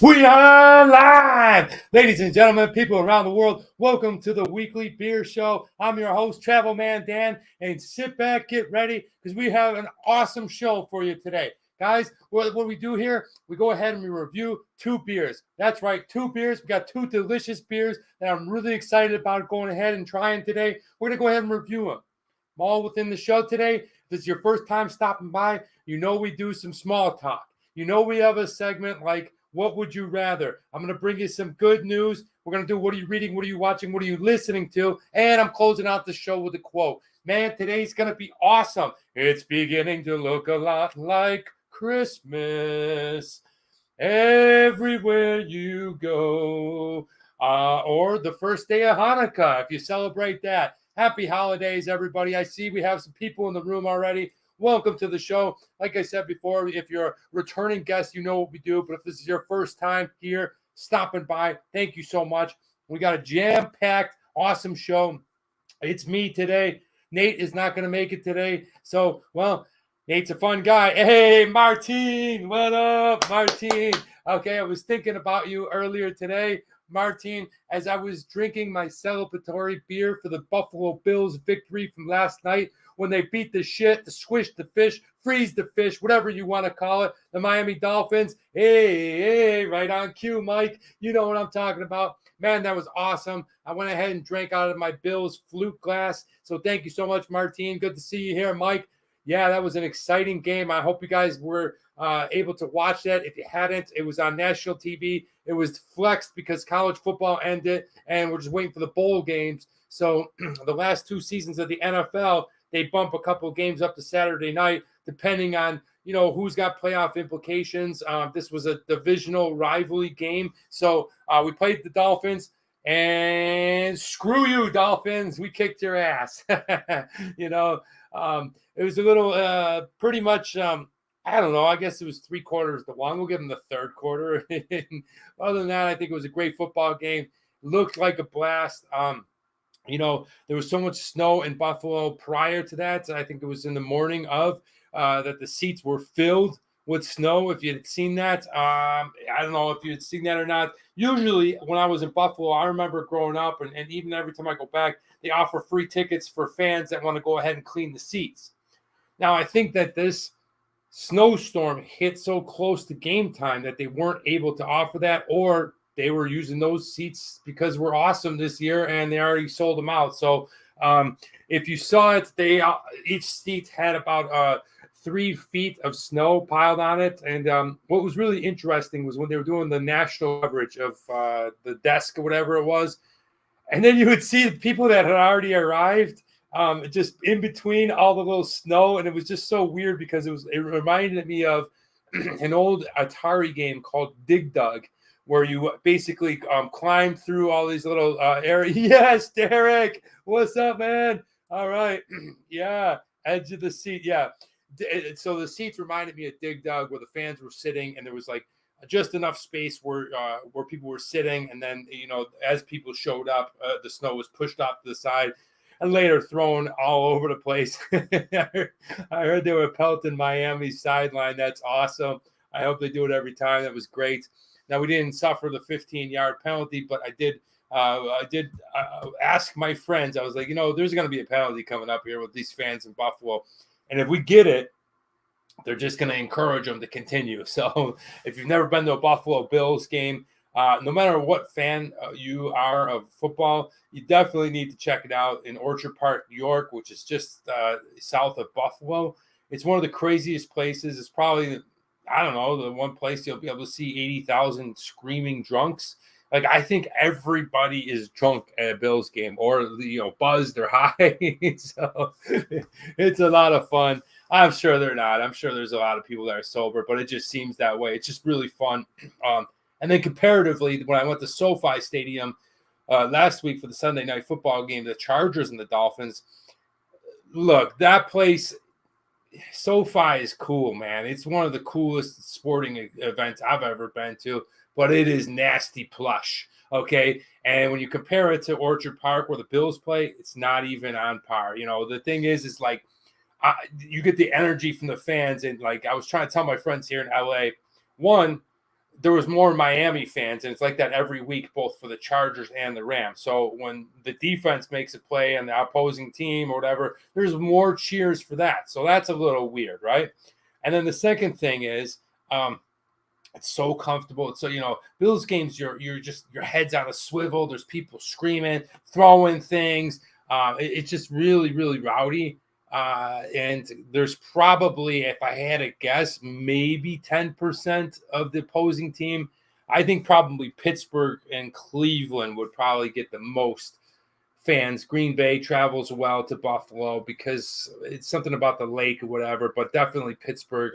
We are live! Ladies and gentlemen, people around the world, welcome to the weekly beer show. I'm your host, Travel Man Dan, and sit back, get ready, because we have an awesome show for you today. Guys, what we do here, we go ahead and we review two beers. That's right, two beers. We got two delicious beers that I'm really excited about going ahead and trying today. We're going to go ahead and review them. All within the show today. If this is your first time stopping by, you know we do some small talk. You know we have a segment like What Would You Rather? I'm going to bring you some good news. We're going to do What Are You Reading? What Are You Watching? What Are You Listening to? And I'm closing out the show with a quote. Man, today's going to be awesome. It's beginning to look a lot like Christmas everywhere you go. Or the first day of Hanukkah, if you celebrate that. Happy holidays, everybody. I see we have some people in the room already. Welcome to the show. Like I said before, if you're a returning guest, you know what we do. But if this is your first time here, stopping by, thank you so much. We got a jam-packed, awesome show. It's me today. Nate is not going to make it today. So, well, Nate's a fun guy. Hey, Martine, what up, Martine? Okay, I was thinking about you earlier today, Martine, as I was drinking my celebratory beer for the Buffalo Bills victory from last night when they beat the shit, the swish the fish, freeze the fish, whatever you want to call it, the Miami Dolphins. Hey, right on cue, Mike. You know what I'm talking about. Man, that was awesome. I went ahead and drank out of my Bills flute glass. So thank you so much, Martine. Good to see you here, Mike. Yeah, that was an exciting game. I hope you guys were able to watch that. If you hadn't, it was on national TV. It was flexed because college football ended, and we're just waiting for the bowl games. So the last two seasons of the NFL, they bump a couple of games up to Saturday night, depending on, you know, who's got playoff implications. This was a divisional rivalry game. So we played the Dolphins, and screw you, Dolphins. We kicked your ass. You know, it was a little pretty much I don't know. I guess it was 3 quarters the long. We'll give them the third quarter. Other than that, I think it was a great football game. Looked like a blast. You know, there was so much snow in Buffalo prior to that. I think it was in the morning of that the seats were filled with snow. If you had seen that, I don't know if you had seen that or not. Usually when I was in Buffalo, I remember growing up, and even every time I go back, they offer free tickets for fans that want to go ahead and clean the seats. Now, I think that this snowstorm hit so close to game time that they weren't able to offer that, or they were using those seats because we're awesome this year and they already sold them out. So if you saw it, they each seat had about 3 feet of snow piled on it. And what was really interesting was when they were doing the national coverage of the desk or whatever it was, and then you would see the people that had already arrived just in between all the little snow. And it was just so weird because it reminded me of an old Atari game called Dig Dug, where you basically climb through all these little areas. Yes, Derek, what's up, man? All right. Yeah, edge of the seat. Yeah. So the seats reminded me of Dig Dug, where the fans were sitting, and there was like just enough space where people were sitting, and then, you know, as people showed up, the snow was pushed off to the side and later thrown all over the place. I heard they were pelting Miami's sideline. That's awesome. I hope they do it every time. That was great. Now, we didn't suffer the 15-yard penalty, but I did ask my friends. I was like, you know, there's going to be a penalty coming up here with these fans in Buffalo. And if we get it, they're just going to encourage them to continue. So if you've never been to a Buffalo Bills game, no matter what fan you are of football, you definitely need to check it out in Orchard Park, New York, which is just south of Buffalo. It's one of the craziest places. It's probably, I don't know, the one place you'll be able to see 80,000 screaming drunks. Like, I think everybody is drunk at a Bills game, or, you know, buzzed or high. So it's a lot of fun. I'm sure they're not. I'm sure there's a lot of people that are sober, but it just seems that way. It's just really fun. And then comparatively, when I went to SoFi Stadium last week for the Sunday night football game, the Chargers and the Dolphins, look, that place, SoFi is cool, man. It's one of the coolest sporting events I've ever been to, but it is nasty plush, okay? And when you compare it to Orchard Park where the Bills play, it's not even on par. You know, the thing is like, you get the energy from the fans. And like I was trying to tell my friends here in LA, one, there was more Miami fans, and it's like that every week, both for the Chargers and the Rams. So when the defense makes a play on the opposing team or whatever, there's more cheers for that. So that's a little weird, right? And then the second thing is, it's so comfortable. It's so, Bills games, you're just, your head's on a swivel. There's people screaming, throwing things. It's just really, really rowdy. And there's probably, if I had to guess, maybe 10% of the opposing team. I think probably Pittsburgh and Cleveland would probably get the most fans. Green Bay travels well to Buffalo because it's something about the lake or whatever, but definitely Pittsburgh.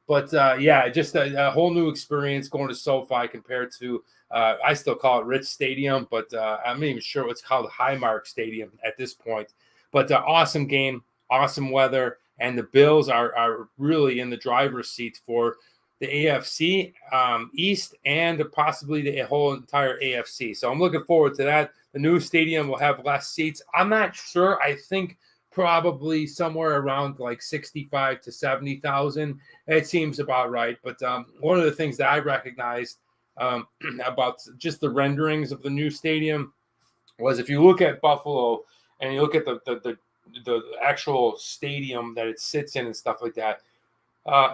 Yeah, just a whole new experience going to SoFi compared to, I still call it Rich Stadium, but I'm not even sure what's called Highmark Stadium at this point. But awesome game, awesome weather, and the Bills are really in the driver's seat for the AFC East and possibly the whole entire AFC. So I'm looking forward to that. The new stadium will have less seats. I'm not sure. I think probably somewhere around like 65 to 70,000. It seems about right. But one of the things that I recognized about just the renderings of the new stadium was, if you look at Buffalo and you look at the actual stadium that it sits in and stuff like that,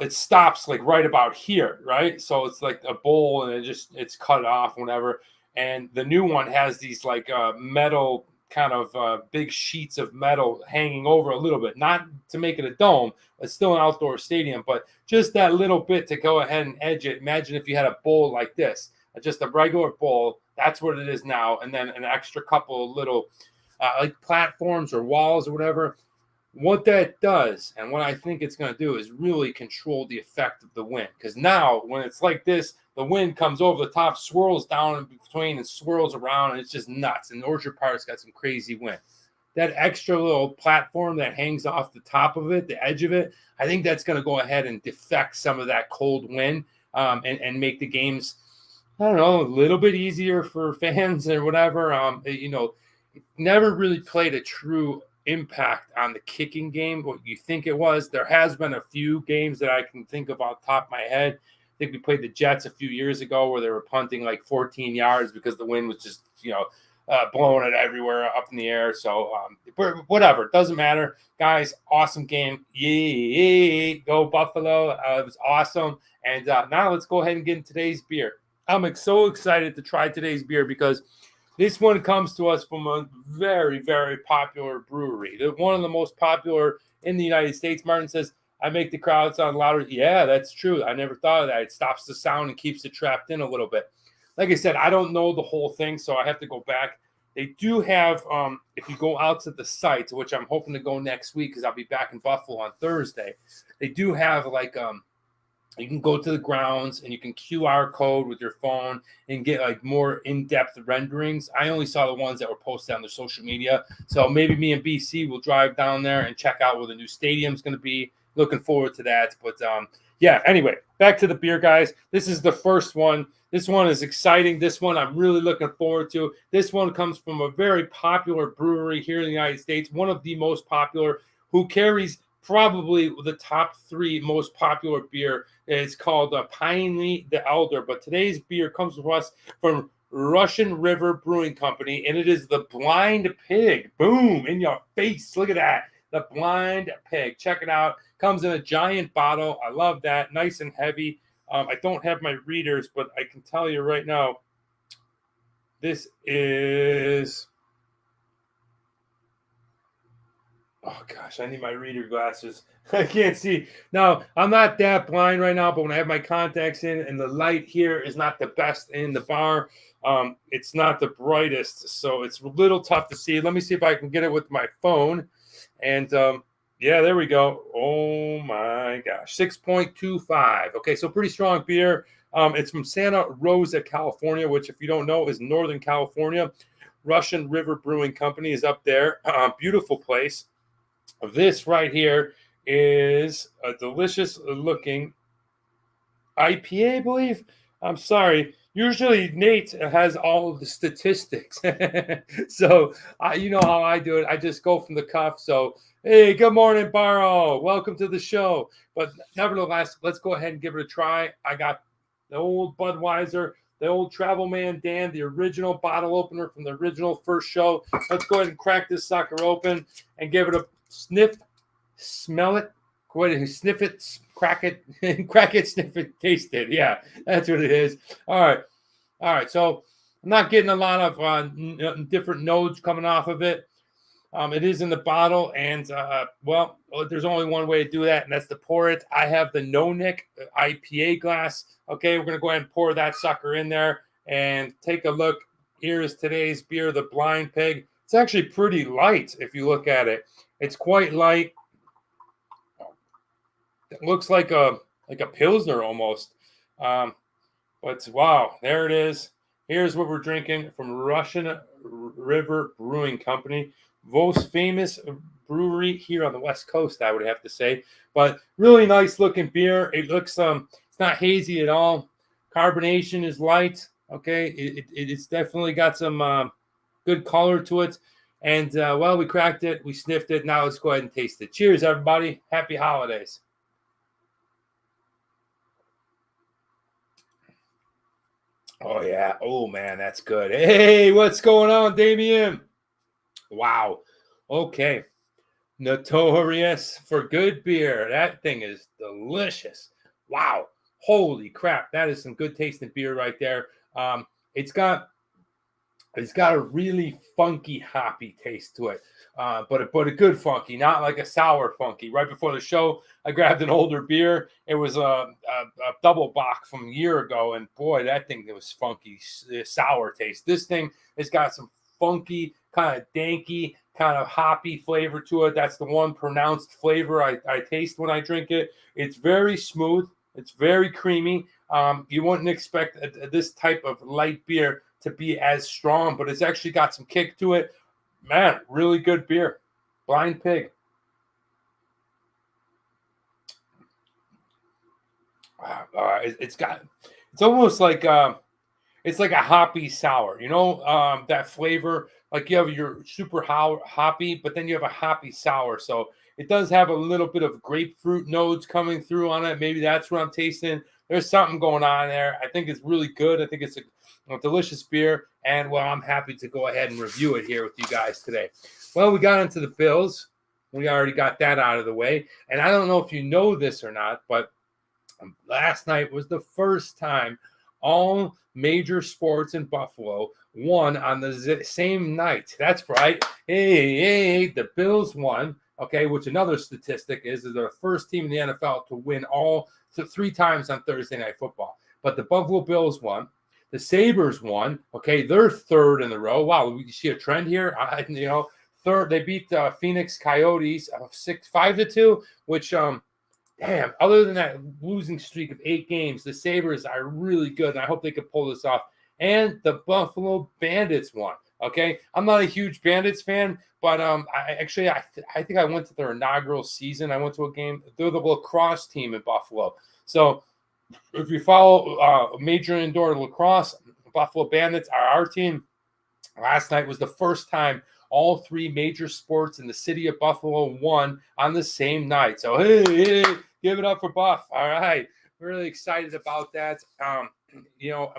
it stops like right about here, right? So it's like a bowl and it's cut off, whatever. And the new one has these like metal kind of big sheets of metal hanging over a little bit, not to make it a dome. It's still an outdoor stadium, but just that little bit to go ahead and edge it. Imagine if you had a bowl like this, just a regular bowl. That's what it is now. And then an extra couple of little like platforms or walls or whatever. What that does, and what I think it's going to do, is really control the effect of the wind. Because now, when it's like this, the wind comes over the top, swirls down in between, and swirls around, and it's just nuts. And Orchard Park's got some crazy wind. That extra little platform that hangs off the top of it, the edge of it, I think that's going to go ahead and deflect some of that cold wind and make the games, I don't know, a little bit easier for fans or whatever. It never really played a true impact on the kicking game, what you think it was. There has been a few games that I can think of off the top of my head. I think we played the Jets a few years ago where they were punting like 14 yards because the wind was just, blowing it everywhere up in the air. So whatever, it doesn't matter. Guys, awesome game. Yay, go Buffalo. It was awesome. And now let's go ahead and get in today's beer. I'm so excited to try today's beer because this one comes to us from a very, very popular brewery. They're one of the most popular in the United States. Martin says, I make the crowd sound louder. Yeah, that's true. I never thought of that. It stops the sound and keeps it trapped in a little bit. Like I said, I don't know the whole thing, so I have to go back. They do have, if you go out to the site, which I'm hoping to go next week because I'll be back in Buffalo on Thursday, they do have like you can go to the grounds and you can QR code with your phone and get like more in-depth renderings. I only saw the ones that were posted on their social media. So maybe me and BC will drive down there and check out where the new stadium's going to be. Looking forward to that. But yeah, anyway, back to the beer, guys. This is the first one. This one is exciting. This one I'm really looking forward to. This one comes from a very popular brewery here in the United States, one of the most popular, who carries probably the top 3 most popular beer. It's called Piney the Elder. But today's beer comes to us from Russian River Brewing Company, and it is the Blind Pig. Boom, in your face. Look at that. The Blind Pig. Check it out. Comes in a giant bottle. I love that. Nice and heavy. I don't have my readers, but I can tell you right now, this is... Oh, gosh, I need my reader glasses. I can't see. Now, I'm not that blind right now, but when I have my contacts in and the light here is not the best in the bar, it's not the brightest, so it's a little tough to see. Let me see if I can get it with my phone. And, yeah, there we go. Oh, my gosh. 6.25. Okay, so pretty strong beer. It's from Santa Rosa, California, which, if you don't know, is Northern California. Russian River Brewing Company is up there. Beautiful place. This right here is a delicious looking IPA, I believe. I'm sorry. Usually Nate has all of the statistics. So you know how I do it. I just go from the cuff. So, hey, good morning, Barrow. Welcome to the show. But nevertheless, let's go ahead and give it a try. I got the old Budweiser, the old Travel Man Dan, the original bottle opener from the original first show. Let's go ahead and crack this sucker open and give it a sniff, smell it, go ahead and sniff it, crack it, crack it, sniff it, taste it. Yeah, that's what it is. All right. So I'm not getting a lot of different nodes coming off of it. It is in the bottle, and well, there's only one way to do that, and that's to pour it. I have the No Nick IPA glass. Okay, we're gonna go ahead and pour that sucker in there and take a look. Here is today's beer, the Blind Pig. It's actually pretty light if you look at it. It's quite light. It looks like a Pilsner almost. But wow, there it is. Here's what we're drinking from Russian River Brewing Company. Most famous brewery here on the West Coast, I would have to say. But really nice looking beer. It looks it's not hazy at all. Carbonation is light. Okay, it's definitely got some good color to it. And well, we cracked it, we sniffed it. Now let's go ahead and taste it. Cheers, everybody! Happy holidays. Oh yeah. Oh man, that's good. Hey, what's going on, Damien? Wow. Okay. Notorious for good beer. That thing is delicious. Wow. Holy crap. That is some good tasting beer right there. It's got a really funky, hoppy taste to it. But a good funky, not like a sour funky. Right before the show, I grabbed an older beer. It was a double bock from a year ago, and boy, that thing was funky, sour taste. This thing has got some funky, kind of danky, kind of hoppy flavor to it. That's the one pronounced flavor I taste when I drink it. It's very smooth. It's very creamy. You wouldn't expect this type of light beer to be as strong, but it's actually got some kick to it. Man, really good beer. Blind Pig. It's almost like it's like a hoppy sour, that flavor. Like you have your super hoppy, but then you have a hoppy sour. So it does have a little bit of grapefruit notes coming through on it. Maybe that's what I'm tasting. There's something going on there. I think it's really good. I think it's a delicious beer. And, well, I'm happy to go ahead and review it here with you guys today. Well, we got into the Bills. We already got that out of the way. And I don't know if you know this or not, but last night was the first time all major sports in Buffalo won on the same night. That's right. Hey, the Bills won. Okay, which another statistic is they're the first team in the NFL to win all 3 times on Thursday Night Football. But the Buffalo Bills won. The Sabres won. Okay, they're third in a row. Wow, you see a trend here? Third. They beat Phoenix Coyotes 5-2, which damn, other than that losing streak of 8 games, the Sabres are really good, and I hope they can pull this off. And the Buffalo Bandits won. Okay, I'm not a huge Bandits fan, but I think I went to their inaugural season. I went to a game. They're the lacrosse team in Buffalo. So if you follow major indoor lacrosse, Buffalo Bandits are our team. Last night was the first time all 3 major sports in the city of Buffalo won on the same night. So hey, give it up for Buff. All right, really excited about that. I'm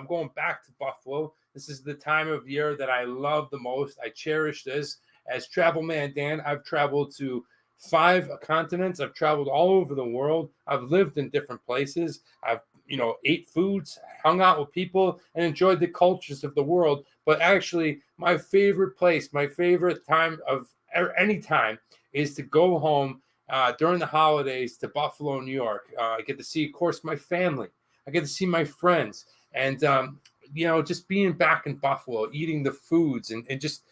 going back to Buffalo. This is the time of year that I love the most. I cherish this. As Travel Man Dan, I've traveled to 5 continents. I've traveled all over the world. I've lived in different places. I've, ate foods, hung out with people, and enjoyed the cultures of the world. But actually, my favorite place, my favorite time of any time is to go home during the holidays to Buffalo, New York. I get to see, of course, my family. I get to see my friends. And, just being back in Buffalo, eating the foods and just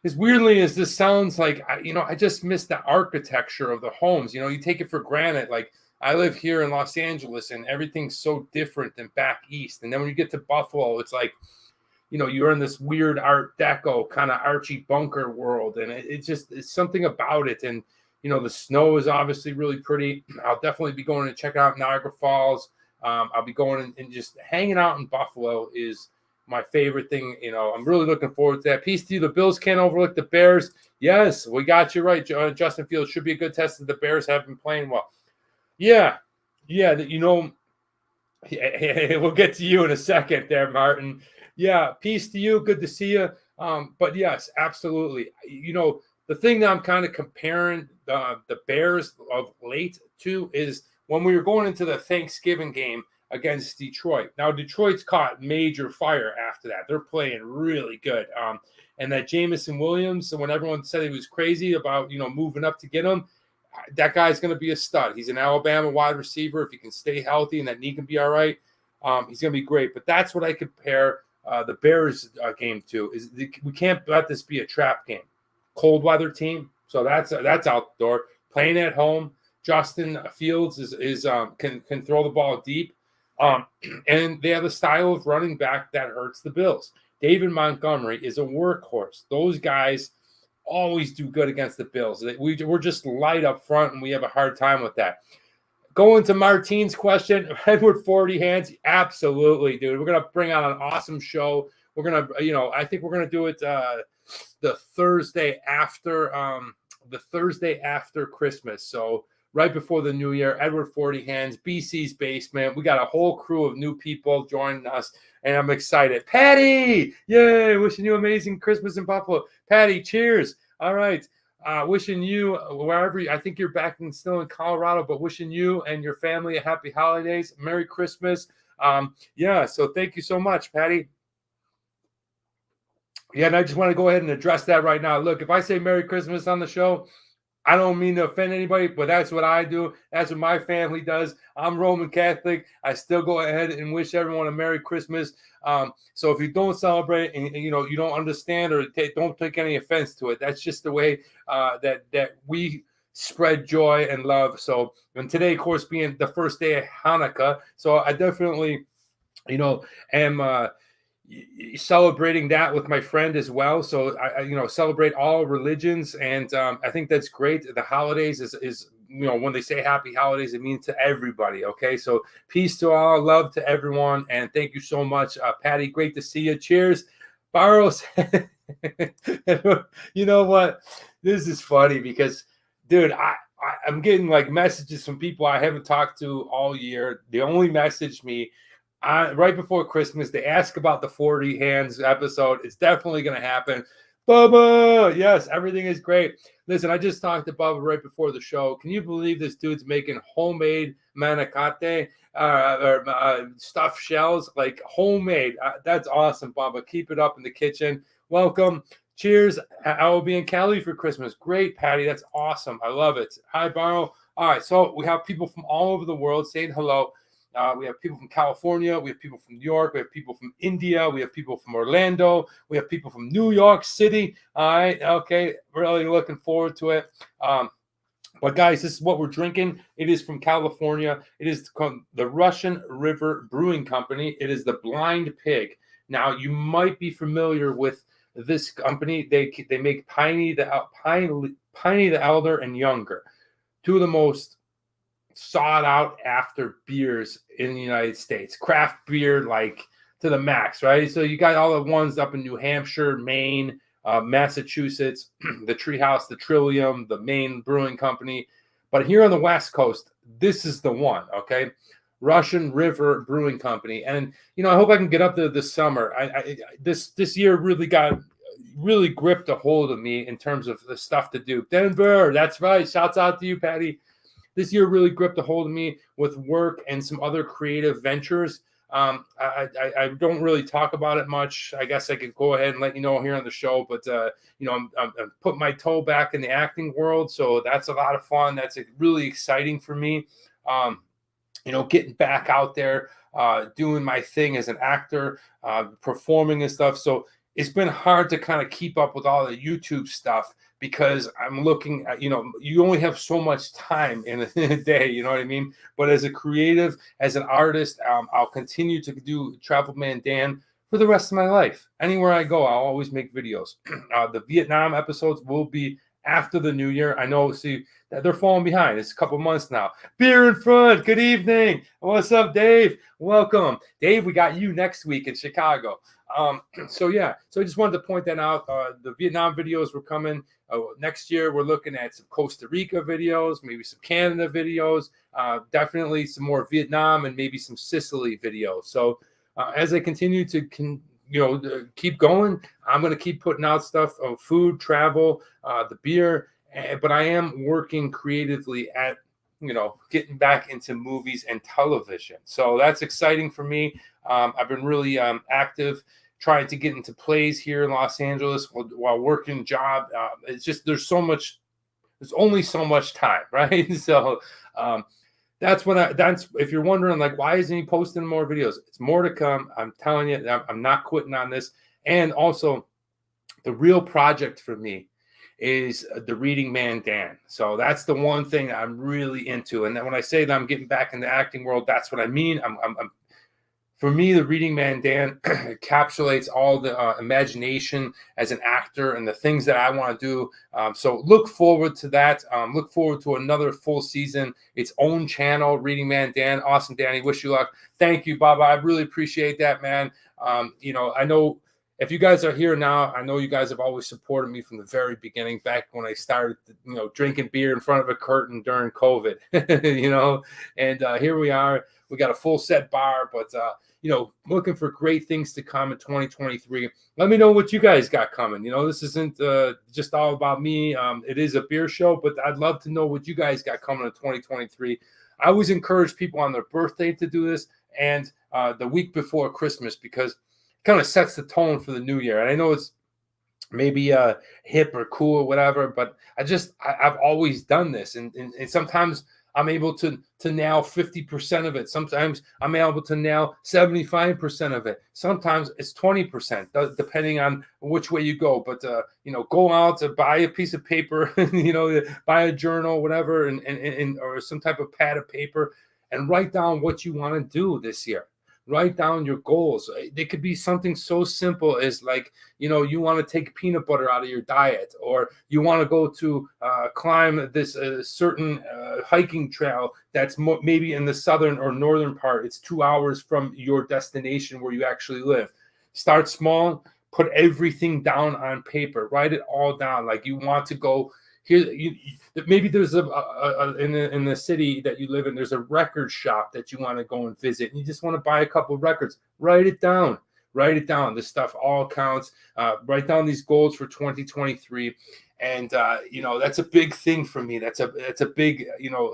as weirdly as this sounds, like, I just miss the architecture of the homes. You take it for granted. Like, I live here in Los Angeles and everything's so different than back east. And then when you get to Buffalo, it's like, you're in this weird Art Deco kind of Archie Bunker world. And it's something about it. And, the snow is obviously really pretty. I'll definitely be going to check out Niagara Falls. I'll be going and just hanging out in Buffalo is my favorite thing. I'm really looking forward to that. Peace to you. The Bills can't overlook the Bears. Yes, we got you right. Justin Fields should be a good test that the Bears have been playing well. Yeah. We'll get to you in a second there, Martin. Yeah, peace to you. Good to see you. But yes, absolutely. The thing that I'm kind of comparing the Bears of late to is when we were going into the Thanksgiving game against Detroit. Now, Detroit's caught major fire after that. They're playing really good. And that Jamison Williams, when everyone said he was crazy about, moving up to get him, that guy's going to be a stud. He's an Alabama wide receiver. If he can stay healthy and that knee can be all right, he's going to be great. But that's what I compare the Bears game to. We can't let this be a trap game. Cold weather team, so that's outdoor. Playing at home, Justin Fields can throw the ball deep, and they have a style of running back that hurts the Bills. David Montgomery is a workhorse. Those guys always do good against the Bills. We're just light up front, and we have a hard time with that. Going to Martine's question, Edward 40 hands, absolutely, dude. We're gonna bring on an awesome show. We're gonna, I think we're gonna do it the Thursday after Christmas. So right before the New Year, Edward 40 hands, BC's basement. We got a whole crew of new people joining us, and I'm excited. Patty, yay! Wishing you amazing Christmas in Buffalo. Patty, cheers. All right. Wishing you wherever I think you're still in Colorado, but wishing you and your family a happy holidays, Merry Christmas. So thank you so much, Patty. Yeah, and I just want to go ahead and address that right now. Look, if I say Merry Christmas on the show, I don't mean to offend anybody, but that's what I do. That's what my family does. I'm Roman Catholic. I still go ahead and wish everyone a Merry Christmas. So if you don't celebrate and you don't understand or don't take any offense to it, that's just the way that we spread joy and love. So, and today, of course, being the first day of Hanukkah, so I definitely, am celebrating that with my friend as well. So I celebrate all religions, and I think that's great. The holidays is when they say happy holidays, it means to everybody. Okay, so peace to all, love to everyone, and thank you so much, Patty. Great to see you. Cheers, Barros. You know what? This is funny because, dude, I'm getting like messages from people I haven't talked to all year. They only messaged me right before Christmas. They ask about the 40 hands episode. It's definitely going to happen. Bubba, yes, everything is great. Listen, I just talked to Bubba right before the show. Can you believe this dude's making homemade manicotti or stuffed shells, like homemade? That's awesome, Bubba. Keep it up in the kitchen. Welcome. Cheers. I will be in Cali for Christmas. Great, Patty. That's awesome. I love it. Hi, Barrow. All right, so we have people from all over the world saying hello. We have people from California. We have people from New York. We have people from India. We have people from Orlando. We have people from New York City. All right. Okay. Really looking forward to it. But guys, this is what we're drinking. It is from California. It is the Russian River Brewing Company. It is the Blind Pig. Now, you might be familiar with this company. They make Piney the Elder and Younger, two of the most sought out after beers in the United States. Craft beer, like to the max, right? So you got all the ones up in New Hampshire, Maine, Massachusetts, the Treehouse, the Trillium, the Maine Brewing Company. But here on the West Coast, this is the one, okay? Russian River Brewing Company. And, I hope I can get up there this summer. This year really gripped a hold of me in terms of the stuff to do. Denver, that's right. Shouts out to you, Patty. This year really gripped a hold of me with work and some other creative ventures. I don't really talk about it much. I guess I could go ahead and let you know here on the show, but I'm putting my toe back in the acting world, so that's a lot of fun. That's really exciting for me. Getting back out there, doing my thing as an actor, performing and stuff. So it's been hard to kind of keep up with all the YouTube stuff, because I'm looking at, you only have so much time in a day, you know what I mean? But as a creative, as an artist, I'll continue to do Travel Man Dan for the rest of my life. Anywhere I go, I'll always make videos. The Vietnam episodes will be after the new year. I know, see, that they're falling behind. It's a couple months now. Beer in front. Good evening. What's up, Dave? Welcome. Dave, we got you next week in Chicago. So I just wanted to point that out. The Vietnam videos were coming. Next year, we're looking at some Costa Rica videos, maybe some Canada videos, definitely some more Vietnam, and maybe some Sicily videos. So as I continue to keep going, I'm going to keep putting out stuff of food, travel, the beer, but I am working creatively at getting back into movies and television. So that's exciting for me. I've been really active trying to get into plays here in Los Angeles while working job. It's just there's only so much time, right? So that's if you're wondering, like, why isn't he posting more videos? It's more to come. I'm telling you, I'm not quitting on this. And also, the real project for me is the Reading Man Dan. So that's the one thing I'm really into. And then when I say that I'm getting back in the acting world, that's what I mean. For me, the Reading Man Dan encapsulates all the imagination as an actor and the things that I want to do. So look forward to that. Look forward to another full season, its own channel, Reading Man Dan. Awesome, Danny. Wish you luck. Thank you, Baba. I really appreciate that, man. I know if you guys are here now, I know you guys have always supported me from the very beginning, back when I started, drinking beer in front of a curtain during COVID, and here we are. We got a full set bar, but looking for great things to come in 2023. Let me know what you guys got coming. This isn't just all about me. It is a beer show, but I'd love to know what you guys got coming in 2023. I always encourage people on their birthday to do this, and the week before Christmas, because it kind of sets the tone for the new year. And I know it's maybe hip or cool or whatever, but I've always done this, and sometimes I'm able to nail 50% of it. Sometimes I'm able to nail 75% of it. Sometimes it's 20%, depending on which way you go. But go out to buy a piece of paper, buy a journal, whatever, and or some type of pad of paper, and write down what you want to do this year. Write down your goals. They could be something so simple as, like, you want to take peanut butter out of your diet, or you want to go to climb this certain hiking trail that's maybe in the southern or northern part. It's 2 hours from your destination where you actually live. Start small. Put everything down on paper. Write it all down. Like, you want to go here. Maybe there's in the city that you live in, there's a record shop that you want to go and visit, and you just want to buy a couple of records. Write it down. This stuff all counts. Write down these goals for 2023. And that's a big thing for me. That's a big,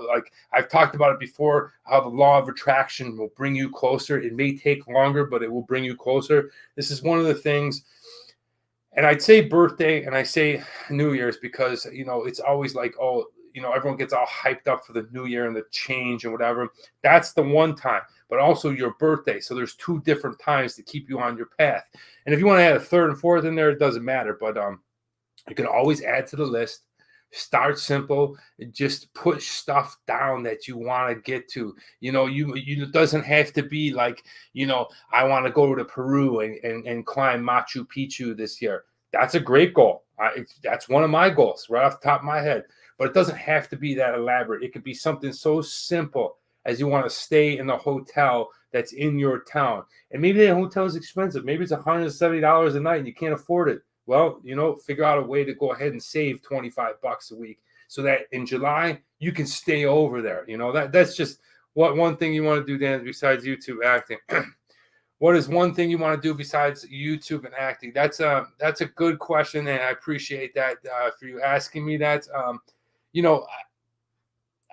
like I've talked about it before, how the law of attraction will bring you closer. It may take longer, but it will bring you closer. This is one of the things. And I'd say birthday and I say New Year's because, it's always like, everyone gets all hyped up for the new year and the change and whatever. That's the one time, but also your birthday. So there's two different times to keep you on your path. And if you want to add a third and fourth in there, it doesn't matter. But you can always add to the list. Start simple. Just push stuff down that you want to get to. It doesn't have to be like, I want to go to Peru and climb Machu Picchu this year. That's a great goal. That's one of my goals right off the top of my head. But it doesn't have to be that elaborate. It could be something so simple as you want to stay in a hotel that's in your town. And maybe the hotel is expensive. Maybe it's $170 a night and you can't afford it. Well, figure out a way to go ahead and save $25 a week so that in July you can stay over there. That's just one thing you want to do, Dan, besides YouTube acting. What is one thing you want to do besides YouTube and acting? That's a good question, and I appreciate that for you asking me that.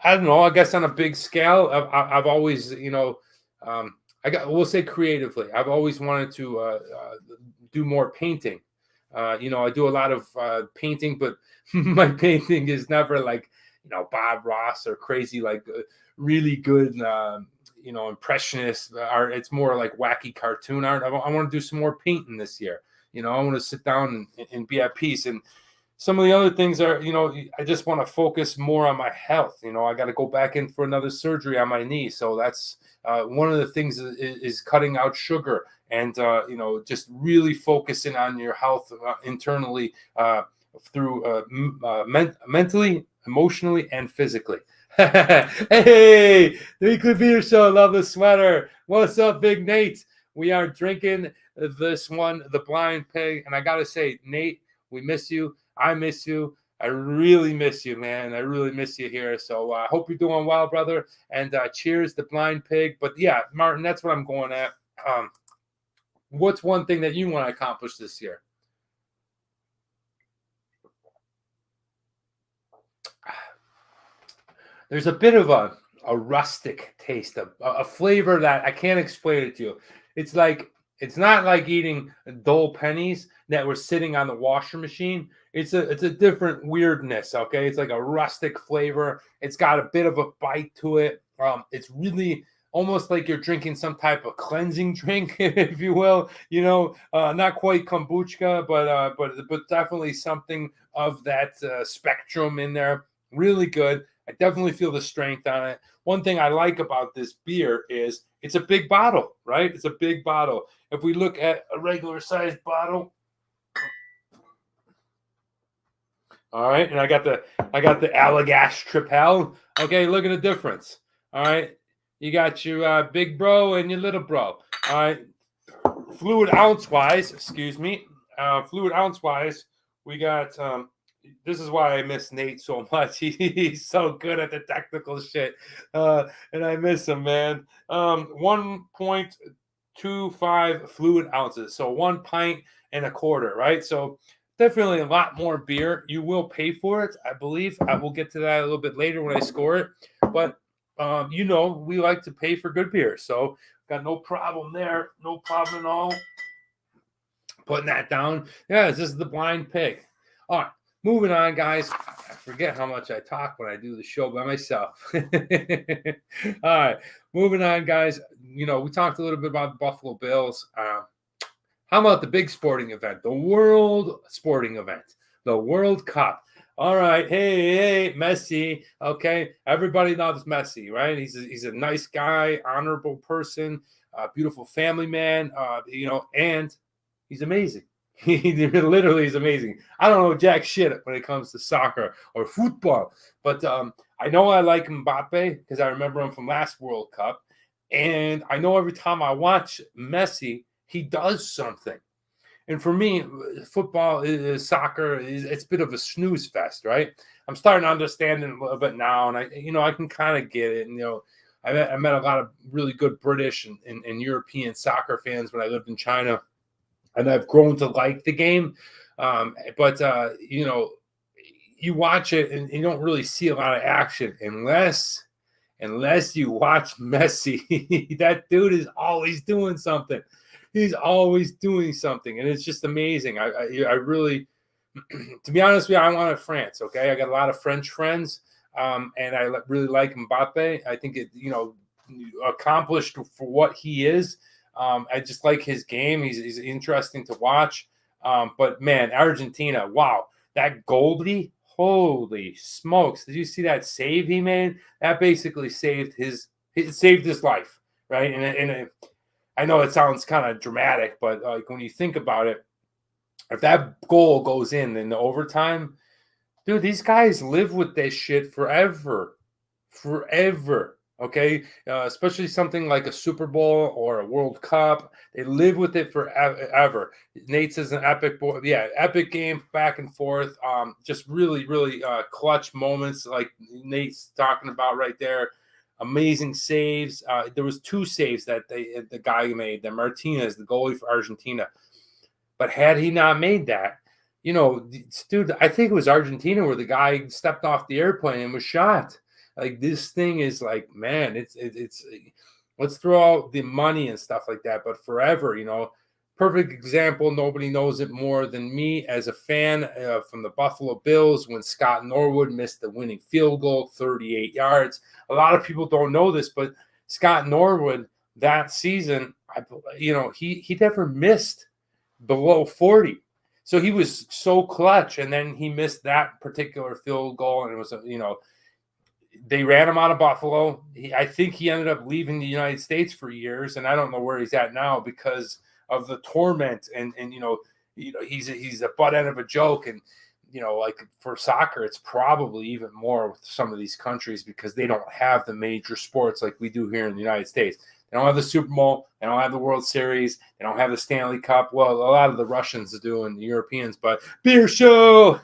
I don't know. I guess on a big scale, I've always, we'll say creatively, I've always wanted to do more painting. I do a lot of painting, but my painting is never like, Bob Ross or crazy, like really good, impressionist art. It's more like wacky cartoon art. I want to do some more painting this year. I want to sit down and be at peace. And some of the other things are, I just want to focus more on my health. I got to go back in for another surgery on my knee. So that's one of the things is cutting out sugar and, just really focusing on your health internally, through mentally, emotionally, and physically. Hey, the Weekly Beer Show. Love the sweater. What's up, Big Nate? We are drinking this one, the Blind Pig. And I got to say, Nate, we miss you. I miss you. I really miss you, man. I really miss you here. So I hope you're doing well, brother. And cheers, the Blind Pig. But yeah, Martin, that's what I'm going at. What's one thing that you want to accomplish this year? There's a bit of a rustic taste, a flavor that I can't explain it to you. It's like, it's not like eating dull pennies that were sitting on the washer machine. It's a different weirdness, okay? It's like a rustic flavor. It's got a bit of a bite to it. It's really almost like you're drinking some type of cleansing drink, if you will. You know, not quite kombucha, but definitely something of that spectrum in there. Really good. I definitely feel the strength on it. One thing I like about this beer is it's a big bottle, right? It's a big bottle. If we look at a regular sized bottle, all right, and I got the Allagash Tripel. Okay, look at the difference. All right, you got your big bro and your little bro. All right, fluid ounce wise, we got. This is why I miss Nate so much. He's so good at the technical shit, and I miss him, man. 1.25 fluid ounces, so 1 pint and a quarter, right? So definitely a lot more beer. You will pay for it, I believe. I will get to that a little bit later when I score it, but you know, we like to pay for good beer, so got no problem there. No problem at all. Putting that down. Yeah, this is the Blind Pig. All right. Moving on, guys. I forget how much I talk when I do the show by myself. All right. Moving on, guys. You know, we talked a little bit about the Buffalo Bills. How about the big sporting event, the world sporting event, the World Cup? All right. Hey, Messi. Okay. Everybody loves Messi, right? He's a nice guy, honorable person, beautiful family man, you know, and he's amazing. He literally is amazing. I don't know jack shit when it comes to soccer or football, but I know I like Mbappe because I remember him from last World Cup, and I know every time I watch Messi, he does something. And for me, football is soccer. It's a bit of a snooze fest, right? I'm starting to understand it a little bit now, and I can kind of get it. And I met a lot of really good British and European soccer fans when I lived in China. And I've grown to like the game. But you watch it and you don't really see a lot of action unless you watch Messi. That dude is always doing something. He's always doing something. And it's just amazing. I really, to be honest with you, I wanted France. Okay. I got a lot of French friends. And I really like Mbappe. I think accomplished for what he is. I just like his game. He's interesting to watch. But man, Argentina, wow, that goalie, holy smokes! Did you see that save he made? That basically saved his life, right? And I know it sounds kind of dramatic, but like when you think about it, if that goal goes in the overtime, dude, these guys live with this shit forever. Okay, especially something like a Super Bowl or a World Cup. They live with it forever. Nate says an epic, epic game back and forth. Just really, really clutch moments like Nate's talking about right there. Amazing saves. There was 2 saves that the guy made. That Martinez, the goalie for Argentina. But had he not made that, dude, I think it was Argentina where the guy stepped off the airplane and was shot. Like this thing is like, man, it's let's throw out the money and stuff like that, but forever, perfect example. Nobody knows it more than me as a fan from the Buffalo Bills when Scott Norwood missed the winning field goal, 38 yards. A lot of people don't know this, but Scott Norwood that season, he never missed below 40. So he was so clutch, and then he missed that particular field goal, and it was they ran him out of Buffalo. I think he ended up leaving the United States for years, and I don't know where he's at now because of the torment. And he's a butt end of a joke. And like for soccer, it's probably even more with some of these countries because they don't have the major sports like we do here in the United States. They don't have the Super Bowl. They don't have the World Series. They don't have the Stanley Cup. Well, a lot of the Russians do and the Europeans, but beer show.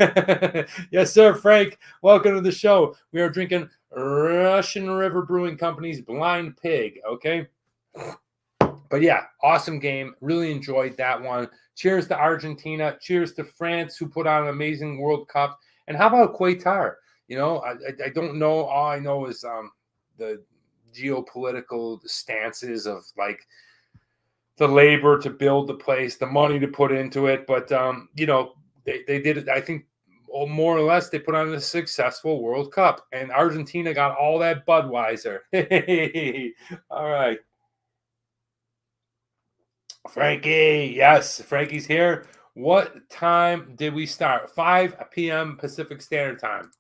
Yes, sir, Frank. Welcome to the show. We are drinking Russian River Brewing Company's Blind Pig, okay? But yeah, awesome game. Really enjoyed that one. Cheers to Argentina. Cheers to France, who put on an amazing World Cup. And how about Qatar? I don't know. All I know is the geopolitical stances of like the labor to build the place, the money to put into it. But, they did it, I think, more or less, they put on a successful World Cup. And Argentina got all that Budweiser. All right. Frankie, yes, Frankie's here. What time did we start? 5 p.m. Pacific Standard Time.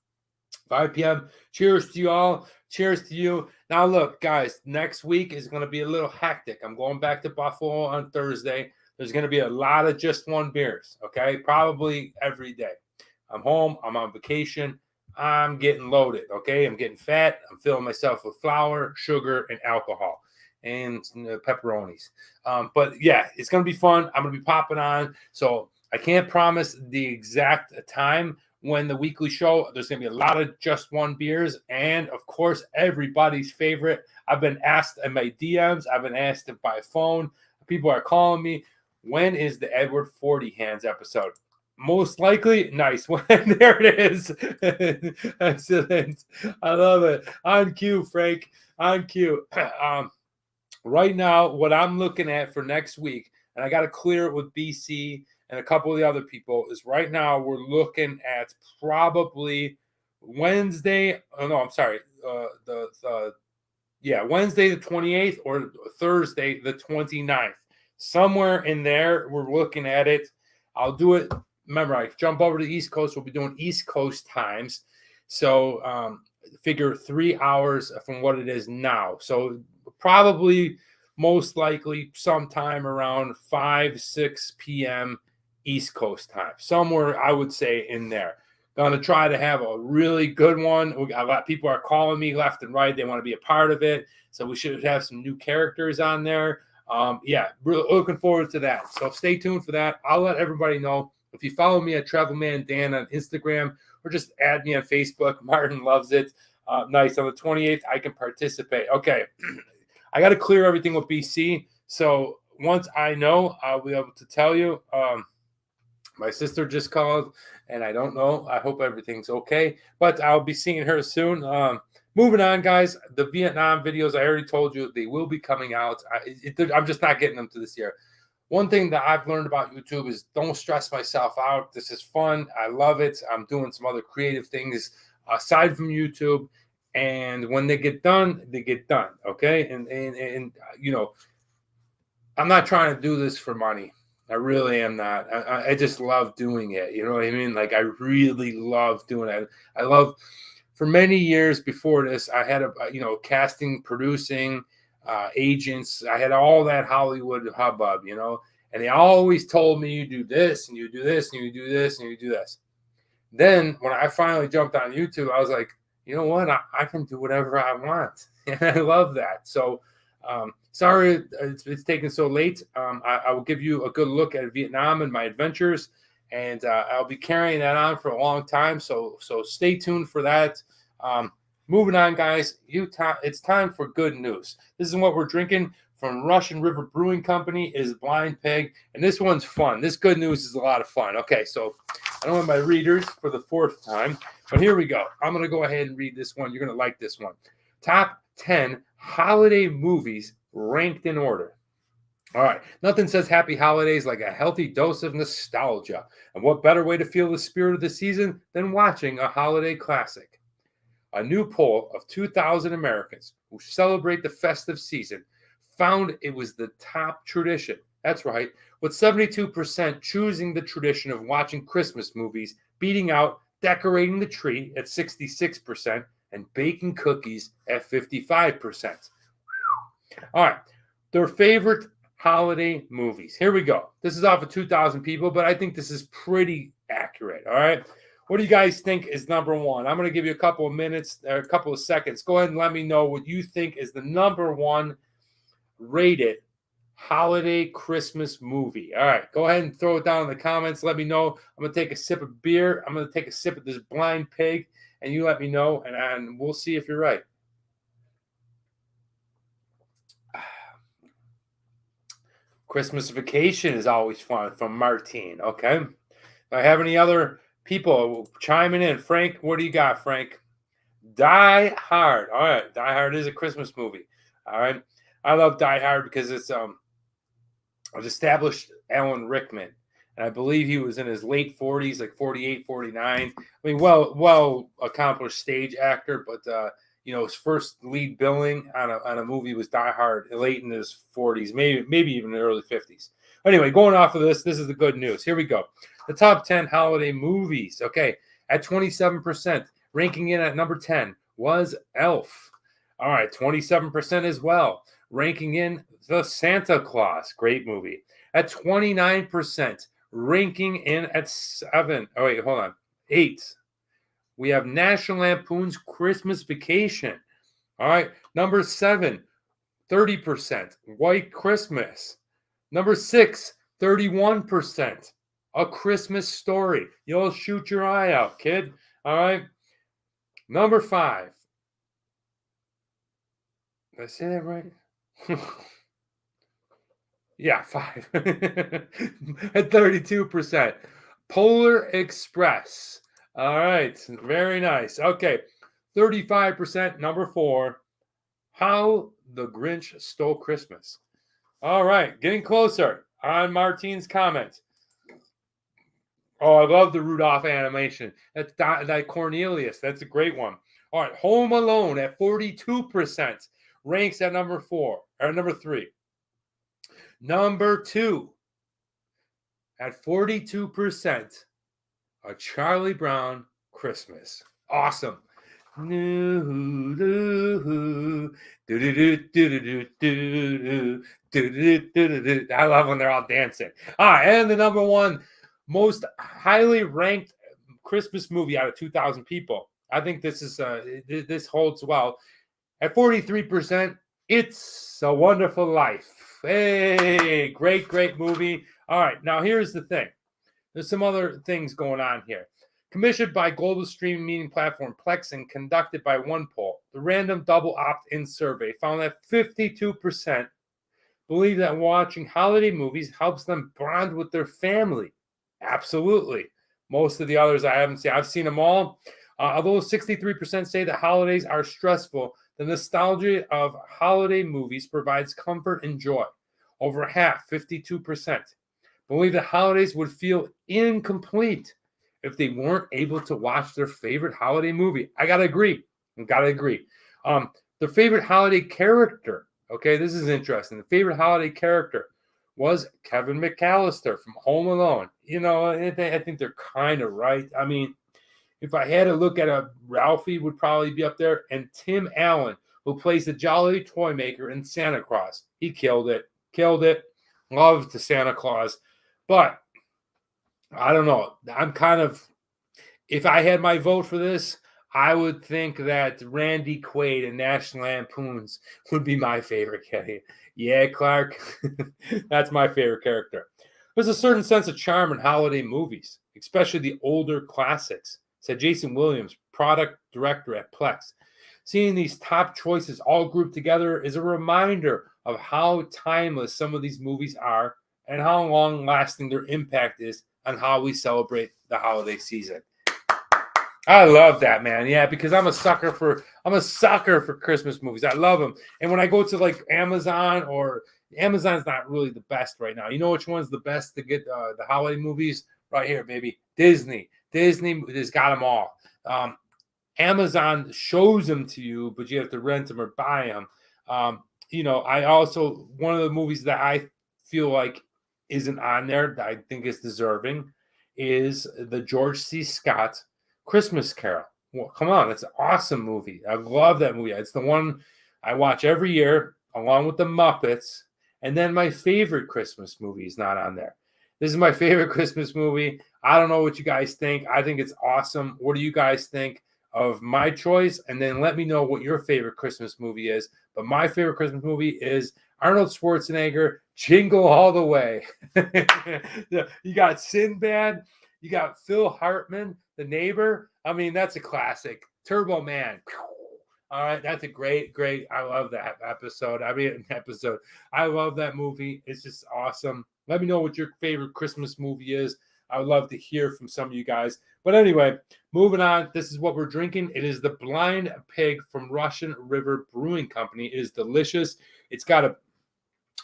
5 p.m. Cheers to you all. Cheers to you. Now, look, guys, next week is going to be a little hectic. I'm going back to Buffalo on Thursday. There's going to be a lot of just one beers, okay? Probably every day. I'm home. I'm on vacation. I'm getting loaded, okay? I'm getting fat. I'm filling myself with flour, sugar, and alcohol. And pepperonis. But yeah, it's going to be fun. I'm going to be popping on. So I can't promise the exact time when the weekly show. There's going to be a lot of just one beers. And of course, everybody's favorite. I've been asked in my DMs. I've been asked by phone. People are calling me. When is the Edward 40 Hands episode? Most likely, nice. There it is. Excellent. I love it. On cue, Frank. On cue. Right now, what I'm looking at for next week, and I got to clear it with BC and a couple of the other people, is right now we're looking at probably Wednesday. Oh, no, I'm sorry. Wednesday the 28th or Thursday the 29th. Somewhere in there, we're looking at it. I'll do it. Remember, I jump over to the East Coast. We'll be doing East Coast times. So figure 3 hours from what it is now. So probably most likely sometime around 5-6 p.m. East Coast time. Somewhere, I would say, in there. Going to try to have a really good one. A lot of people are calling me left and right. They want to be a part of it. So we should have some new characters on there. Really looking forward to that. So stay tuned for that. I'll let everybody know. If you follow me at Travelman Dan on Instagram or just add me on Facebook, Martin loves it. Nice. On the 28th, I can participate. Okay. I got to clear everything with BC. So once I know, I'll be able to tell you. My sister just called, and I don't know. I hope everything's okay. But I'll be seeing her soon. Moving on, guys. The Vietnam videos, I already told you, they will be coming out. I'm just not getting them to this year. One thing that I've learned about YouTube is don't stress myself out. This is fun. I love it. I'm doing some other creative things aside from YouTube. And when they get done, they get done. Okay. And I'm not trying to do this for money. I really am not. I just love doing it. You know what I mean? Like, I really love doing it. I love, for many years before this, I had casting, producing, agents. I had all that Hollywood hubbub, and they always told me, you do this and you do this and you do this and you do this. Then when I finally jumped on YouTube, I was like, you know what? I can do whatever I want. And I love that. So sorry it's taken so late. I will give you a good look at Vietnam and my adventures. And I'll be carrying that on for a long time. So stay tuned for that. Moving on, guys. It's time for good news. This is what we're drinking from Russian River Brewing Company. It is Blind Pig. And this one's fun. This good news is a lot of fun. Okay, so I don't have my readers for the 4th time. But here we go. I'm going to go ahead and read this one. You're going to like this one. Top 10 holiday movies ranked in order. All right. Nothing says happy holidays like a healthy dose of nostalgia. And what better way to feel the spirit of the season than watching a holiday classic? A new poll of 2,000 Americans who celebrate the festive season found it was the top tradition. That's right. With 72% choosing the tradition of watching Christmas movies, beating out decorating the tree at 66% and baking cookies at 55%. All right. Their favorite holiday movies. Here we go. This is off of 2,000 people, but I think this is pretty accurate. All right. What do you guys think is number one? I'm going to give you a couple of minutes, or a couple of seconds. Go ahead and let me know what you think is the number one rated holiday Christmas movie. All right, go ahead and throw it down in the comments. Let me know. I'm going to take a sip of beer. I'm going to take a sip of this blind pig, and you let me know, and we'll see if you're right. Christmas Vacation is always fun from Martine. Okay. Do I have any other people chiming in? Frank, what do you got, Frank? Die Hard. All right. Die Hard is a Christmas movie. All right. I love Die Hard because it's established Alan Rickman. And I believe he was in his late 40s, like 48, 49. I mean, well accomplished stage actor, but his first lead billing on a movie was Die Hard late in his 40s, maybe even the early 50s. Anyway, going off of this is the good news. Here we go. The top 10 holiday movies. Okay, at 27%, ranking in at number 10 was Elf. All right, 27% as well. Ranking in The Santa Claus, great movie. At 29%, ranking in at 8. We have National Lampoon's Christmas Vacation. All right. Number 7, 30%. White Christmas. Number 6, 31%. A Christmas Story. You'll shoot your eye out, kid. All right. Number 5. Did I say that right? Yeah, 5. At 32%. Polar Express. All right, very nice. Okay, 35%, number 4, How the Grinch Stole Christmas. All right, getting closer on Martine's comment. Oh, I love the Rudolph animation. That's that Cornelius. That's a great one. All right, Home Alone at 42% ranks at number 3. Number 2 at 42%. A Charlie Brown Christmas. Awesome. I love when they're all dancing. All right, and the number 1 most highly ranked Christmas movie out of 2,000 people. I think this holds well. At 43%, It's a Wonderful Life. Hey, great movie. All right, now here's the thing. There's some other things going on here. Commissioned by global streaming meeting platform Plex and conducted by OnePoll, the random double opt-in survey found that 52% believe that watching holiday movies helps them bond with their family. Absolutely. Most of the others I haven't seen. I've seen them all. Although 63% say that holidays are stressful, the nostalgia of holiday movies provides comfort and joy. Over half, 52%, believe that holidays would feel incomplete if they weren't able to watch their favorite holiday movie. I gotta agree. Their favorite holiday character. Okay, this is interesting. The favorite holiday character was Kevin McAllister from Home Alone. I think they're kind of right. I mean, if I had to look at Ralphie would probably be up there, and Tim Allen, who plays the Jolly Toy Maker in Santa Claus. He killed it. Loved the Santa Claus. But I don't know. If I had my vote for this, I would think that Randy Quaid and National Lampoons would be my favorite. Yeah, Clark. That's my favorite character. There's a certain sense of charm in holiday movies, especially the older classics, said Jason Williams, product director at Plex. Seeing these top choices all grouped together is a reminder of how timeless some of these movies are and how long-lasting their impact is on how we celebrate the holiday season. I love that, man. Yeah, because I'm a sucker for Christmas movies. I love them. And when I go to like Amazon's not really the best right now. You know which one's the best to get the holiday movies? Right here, baby. Disney has got them all. Amazon shows them to you, but you have to rent them or buy them. I also, one of the movies that I feel like isn't on there that I think is deserving is the George C. Scott Christmas Carol. Well, come on, it's an awesome movie. I love that movie. It's the one I watch every year, along with the Muppets. And then my favorite Christmas movie is not on there. This is my favorite Christmas movie. I don't know what you guys think. I think it's awesome. What do you guys think of my choice? And then let me know what your favorite Christmas movie is. But my favorite Christmas movie is Arnold Schwarzenegger, Jingle All the Way. You got Sinbad. You got Phil Hartman, the neighbor. I mean, that's a classic. Turbo Man. All right, that's a great. I love that episode. I love that movie. It's just awesome. Let me know what your favorite Christmas movie is. I would love to hear from some of you guys. But anyway, moving on. This is what we're drinking. It is the Blind Pig from Russian River Brewing Company. It is delicious. It's got a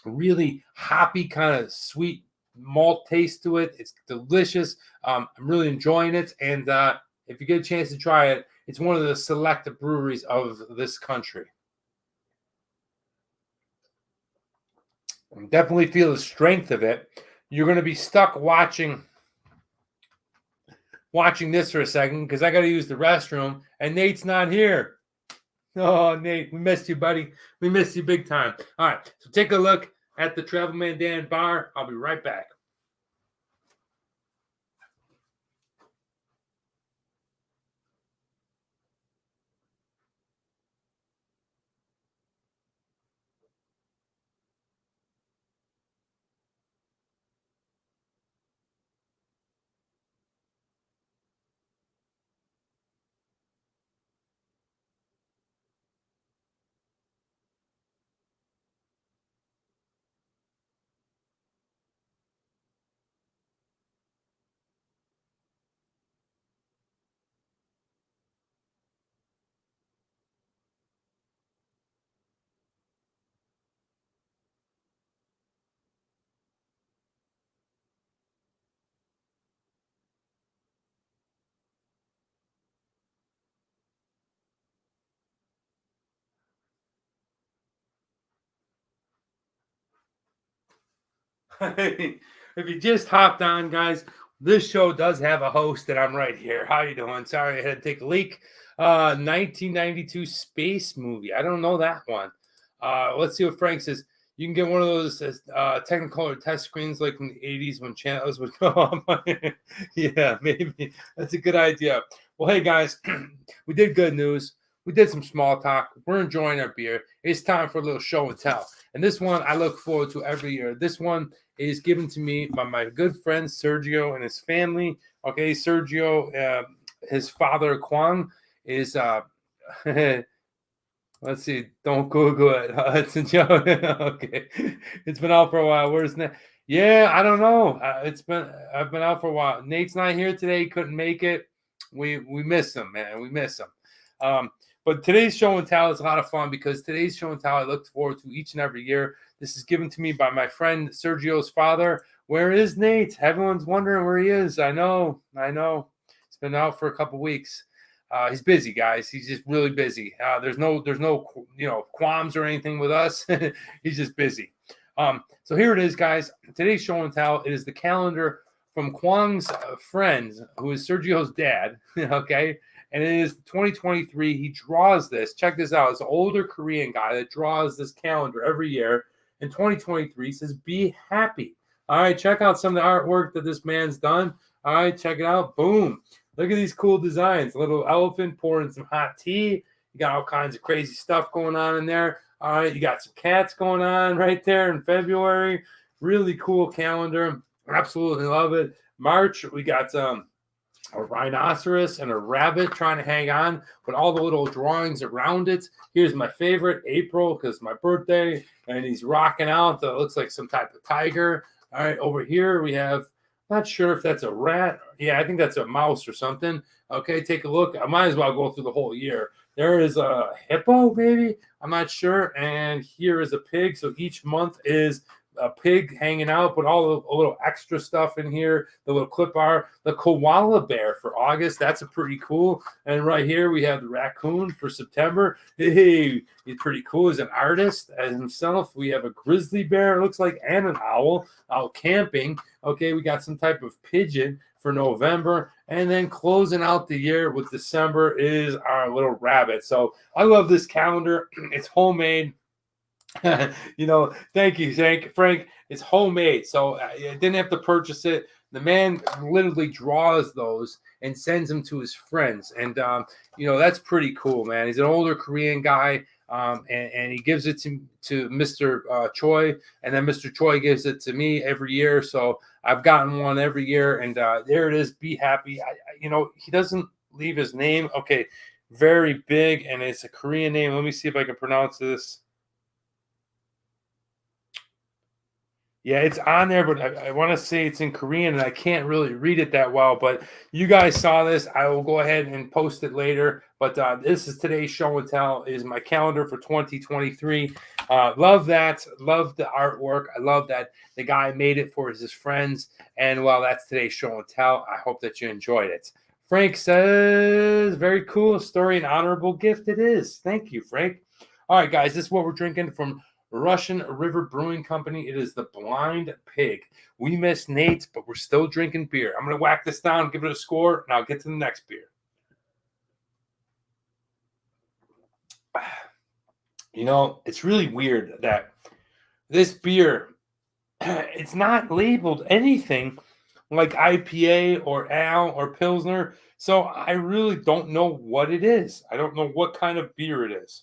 really hoppy kind of sweet malt taste to it. It's delicious. I'm really enjoying it. And if you get a chance to try it, it's one of the select breweries of this country. Definitely feel the strength of it. You're going to be stuck watching this for a second because I got to use the restroom and Nate's not here. Oh, Nate, we missed you, buddy. We missed you big time. All right, so take a look at the Travel Man Dan bar. I'll be right back. If you just hopped on, guys, this show does have a host, and I'm right here. How you doing? Sorry, I had to take a leak. 1992 space movie. I don't know that one. Let's see what Frank says. You can get one of those Technicolor test screens like in the 80s when channels would go up. Yeah, maybe. That's a good idea. Well, hey, guys, we did good news. We did some small talk. We're enjoying our beer. It's time for a little show and tell. And this one I look forward to every year. This one is given to me by my good friend Sergio and his family. Okay, Sergio, his father, Kwang, is let's see. Don't Google it. It's a joke. Okay, it's been out for a while. Where's Nate? Yeah, I don't know. I've been out for a while. Nate's not here today. He couldn't make it. We miss him, man. We miss him. But today's show and tell is a lot of fun because today's show and tell I look forward to each and every year. This is given to me by my friend Sergio's father. Where is Nate? Everyone's wondering where he is. I know. It's been out for a couple weeks. He's busy, guys. He's just really busy. There's no qualms or anything with us. He's just busy. So here it is, guys. Today's show and tell is the calendar from Kwang's friends, who is Sergio's dad. Okay. And it is 2023. He draws this. Check this out. It's an older Korean guy that draws this calendar every year. In 2023, says, be happy. All right, check out some of the artwork that this man's done. All right, check it out. Boom. Look at these cool designs. A little elephant pouring some hot tea. You got all kinds of crazy stuff going on in there. All right, you got some cats going on right there in February. Really cool calendar. Absolutely love it. March, we got a rhinoceros and a rabbit trying to hang on with all the little drawings around it. Here's my favorite, April, because it's my birthday, and he's rocking out. It looks like some type of tiger. All right, over here we have, not sure if that's a rat. Yeah, I think that's a mouse or something. Okay, take a look. I might as well go through the whole year. There is a hippo, maybe. I'm not sure. And here is a pig. So each month is a pig hanging out, but all the little extra stuff in here, the little clip art, the koala bear for August. That's a pretty cool. And right here we have the raccoon for September. Hey, he's pretty cool. He's an artist as himself. We have a grizzly bear, it looks like, and an owl out camping. Okay, we got some type of pigeon for November. And then closing out the year with December is our little rabbit. So I love this calendar. It's homemade. Thank you, Frank. It's homemade, so I didn't have to purchase it. The man literally draws those and sends them to his friends, and that's pretty cool, man. He's an older Korean guy, and he gives it to Mr. Choi, and then Mr. Choi gives it to me every year. So I've gotten one every year, and there it is. Be happy. He doesn't leave his name. Okay, very big, and it's a Korean name. Let me see if I can pronounce this. Yeah, it's on there, but I want to say it's in Korean, and I can't really read it that well. But you guys saw this. I will go ahead and post it later. But this is today's show and tell. Is my calendar for 2023. Love that. Love the artwork. I love that the guy made it for his friends. And well, that's today's show and tell. I hope that you enjoyed it. Frank says, very cool story and honorable gift it is. Thank you, Frank. All right, guys, this is what we're drinking from Russian River Brewing Company. It is the Blind Pig. We missed Nate, but we're still drinking beer. I'm going to whack this down, give it a score, and I'll get to the next beer. It's really weird that this beer, it's not labeled anything like IPA or Ale or Pilsner, so I really don't know what it is. I don't know what kind of beer it is.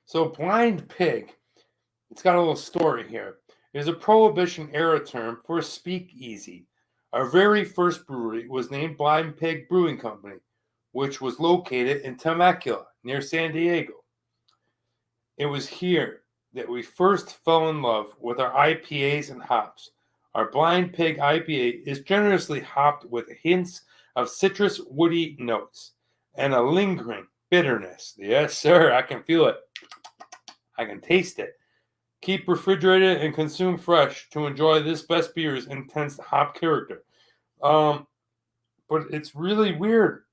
So Blind Pig, it's got a little story here. It is a Prohibition era term for a speakeasy. Our very first brewery was named Blind Pig Brewing Company, which was located in Temecula, near San Diego. It was here that we first fell in love with our IPAs and hops. Our Blind Pig IPA is generously hopped with hints of citrus woody notes and a lingering bitterness. Yes, sir, I can feel it. I can taste it. Keep refrigerated and consume fresh to enjoy this best beer's intense hop character. But it's really weird.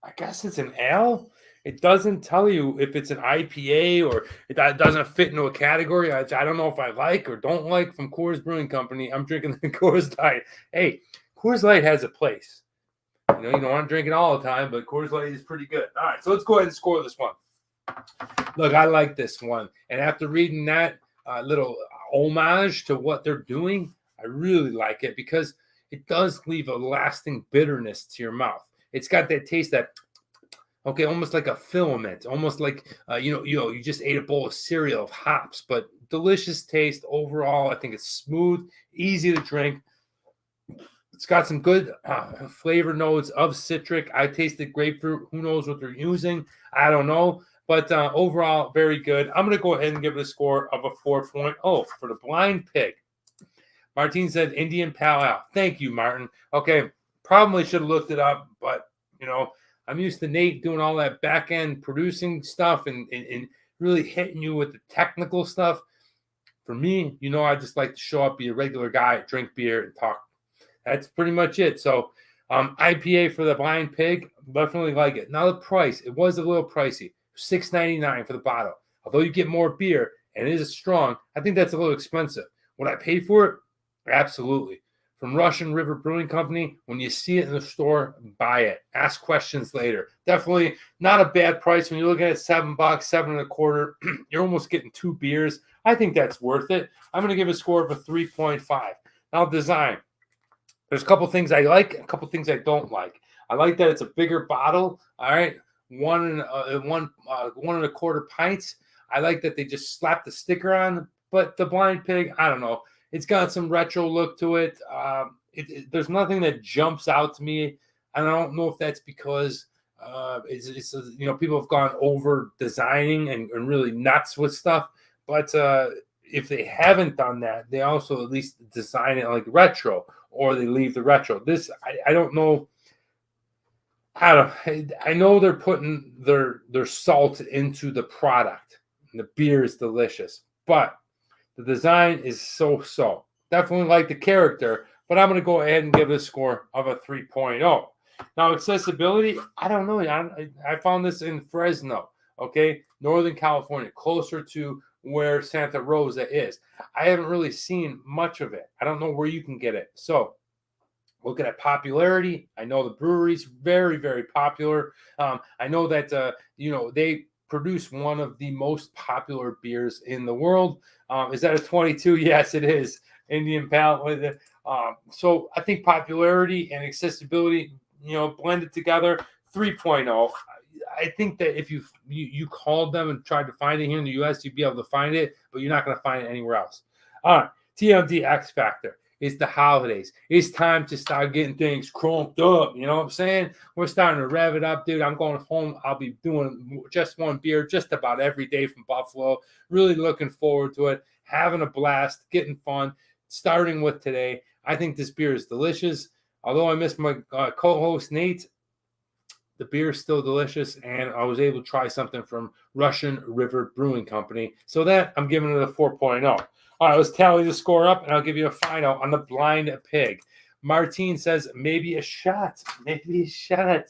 I guess it's an ale. It doesn't tell you if it's an IPA or it doesn't fit into a category. I don't know if I like or don't like from Coors Brewing Company. I'm drinking the Coors Light. Hey, Coors Light has a place. You don't want to drink it all the time, but Coors Light is pretty good. All right, so let's go ahead and score this one. Look, I like this one. And after reading that little homage to what they're doing, I really like it because it does leave a lasting bitterness to your mouth. It's got that taste that, okay, almost like a filament, almost like, you just ate a bowl of cereal of hops, but delicious taste overall. I think it's smooth, easy to drink. It's got some good flavor notes of citric. I tasted grapefruit. Who knows what they're using? I don't know. But overall, very good. I'm going to go ahead and give it a score of a 4.0 for the Blind Pig. Martin said Indian Pale Ale. Thank you, Martin. Okay, probably should have looked it up, but, I'm used to Nate doing all that back-end producing stuff and really hitting you with the technical stuff. For me, I just like to show up, be a regular guy, drink beer, and talk. That's pretty much it. So IPA for the Blind Pig, definitely like it. Now the price, it was a little pricey. $6.99 for the bottle. Although you get more beer and it is strong, I think that's a little expensive. Would I pay for it? Absolutely. From Russian River Brewing Company, when you see it in the store, buy it. Ask questions later. Definitely not a bad price. When you look at it, $7, $7.25, you're almost getting 2 beers. I think that's worth it. I'm going to give it a score of a 3.5. Now, design. There's a couple things I like, a couple things I don't like. I like that it's a bigger bottle. All right. 1.25 pints. I like that they just slap the sticker on, but the Blind Pig, I don't know. It's got some retro look to it. There's nothing that jumps out to me. And I don't know if that's because people have gone over designing and really nuts with stuff. But if they haven't done that, they also at least design it like retro, or they leave the retro. This I don't know. I know they're putting their salt into the product. And the beer is delicious, but the design is so. Definitely like the character, but I'm going to go ahead and give it a score of a 3.0. Now, accessibility, I don't know. I found this in Fresno, okay? Northern California, closer to where Santa Rosa is. I haven't really seen much of it. I don't know where you can get it. So Looking at popularity, I know the brewery's very, very popular. I know that they produce one of the most popular beers in the world. Is that a 22? Yes, it is. Indian Pale with it. So I think popularity and accessibility, blended together. 3.0. I think that if you called them and tried to find it here in the U.S., you'd be able to find it, but you're not going to find it anywhere else. All right, TMD X Factor. It's the holidays. It's time to start getting things crunked up. You know what I'm saying? We're starting to rev it up, dude. I'm going home. I'll be doing just one beer just about every day from Buffalo. Really looking forward to it. Having a blast, getting fun. Starting with today. I think this beer is delicious. Although I miss my co-host, Nate, the beer is still delicious, and I was able to try something from Russian River Brewing Company. So that I'm giving it a 4.0. All right, let's tally the score up, and I'll give you a final on the blind pig. Martine says, maybe a shot. Maybe a shot.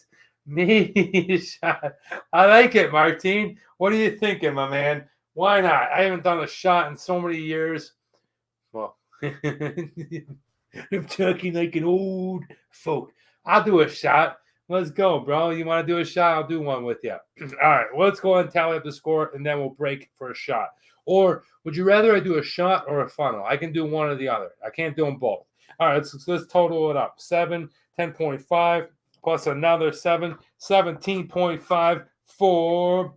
Maybe a shot. I like it, Martine. What are you thinking, my man? Why not? I haven't done a shot in so many years. Well, I'm talking like an old folk. I'll do a shot. Let's go, bro. You want to do a shot? I'll do one with you. All right, well, let's go ahead and tally up the score, and then we'll break for a shot. Or would you rather I do a shot or a funnel? I can do one or the other. I can't do them both. All right, let's total it up. 7, 10.5, plus another 7, 17.5 for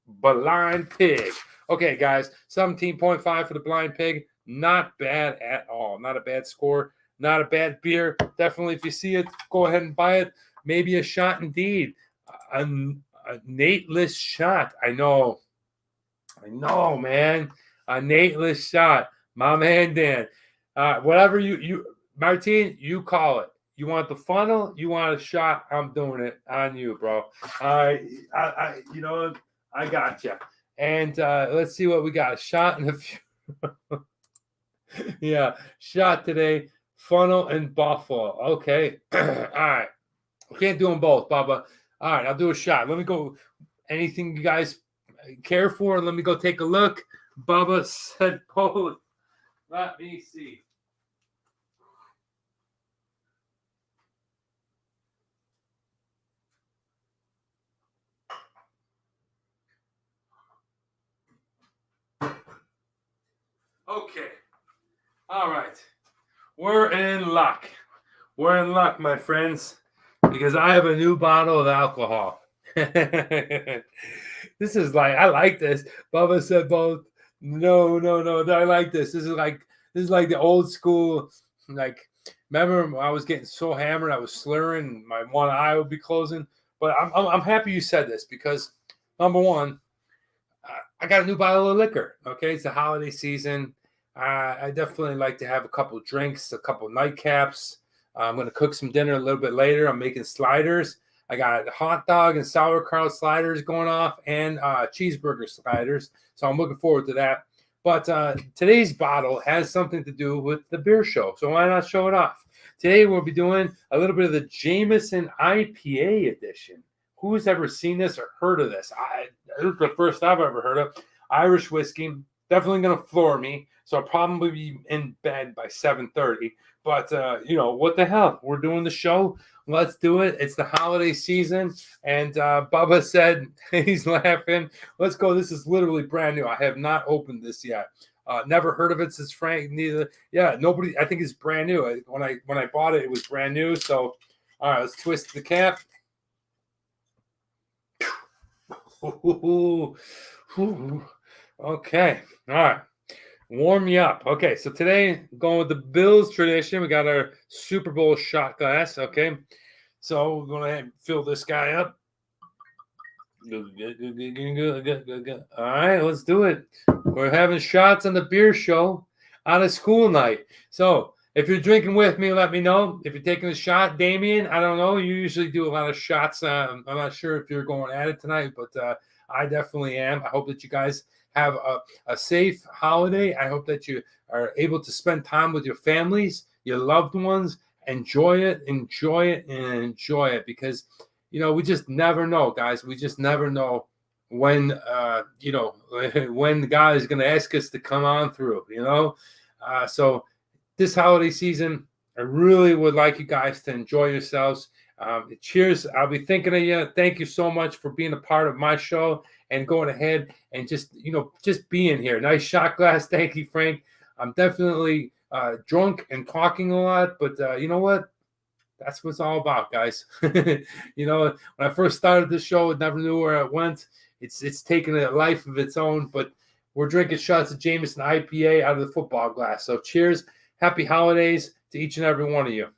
blind pig. Okay, guys, 17.5 for the blind pig. Not bad at all. Not a bad score. Not a bad beer. Definitely, if you see it, go ahead and buy it. Maybe a shot indeed. A Nateless shot. I know, man. A Nateless shot. My man, Dan. Whatever you Martine, you call it. You want the funnel? You want a shot? I'm doing it on you, bro. I got you. And let's see what we got. A shot in a few. Yeah, shot today. Funnel and Buffalo. Okay. All right. I can't do them both, Bubba. All right, I'll do a shot. Let me go. Anything you guys care for? Let me go take a look. Bubba said both. Let me see. Okay. All right. We're in luck. We're in luck, my friends, because I have a new bottle of alcohol. This is like, I like this. Bubba said both. No. I like this. This is like the old school. Like, remember I was getting so hammered, I was slurring, my one eye would be closing. But I'm happy you said this because number one, I got a new bottle of liquor. Okay, it's the holiday season. I definitely like to have a couple of drinks, a couple of nightcaps. I'm going to cook some dinner a little bit later. I'm making sliders. I got hot dog and sauerkraut sliders going off and cheeseburger sliders. So I'm looking forward to that. But today's bottle has something to do with the beer show. So why not show it off? Today we'll be doing a little bit of the Jameson IPA edition. Who's ever seen this or heard of this? This is the first I've ever heard of. Irish whiskey. Definitely going to floor me. So I'll probably be in bed by 7:30. But, what the hell? We're doing the show. Let's do it. It's the holiday season. And Bubba said, he's laughing. Let's go. This is literally brand new. I have not opened this yet. Never heard of it since Frank. Neither. Yeah, nobody. I think it's brand new. When I bought it, it was brand new. So, all right, let's twist the cap. Okay. All right. Warm you up. Okay, so today, going with the Bills tradition, we got our Super Bowl shot glass. Okay, so we're going to fill this guy up. Good. All right, let's do it. We're having shots on the beer show on a school night. So if you're drinking with me, let me know. If you're taking a shot, Damien, I don't know. You usually do a lot of shots. I'm not sure if you're going at it tonight, but I definitely am. I hope that you guys have a safe holiday. I hope that you are able to spend time with your families, your loved ones. Enjoy it because, we just never know, guys. We just never know when, when God is going to ask us to come on through, So this holiday season, I really would like you guys to enjoy yourselves. Cheers. I'll be thinking of you. Thank you so much for being a part of my show and going ahead and just being here. Nice shot glass. Thank you, Frank. I'm definitely drunk and talking a lot, but you know what? That's what it's all about, guys. When I first started this show, I never knew where it went. It's taken a life of its own, but we're drinking shots of Jameson IPA out of the football glass. So cheers. Happy holidays to each and every one of you.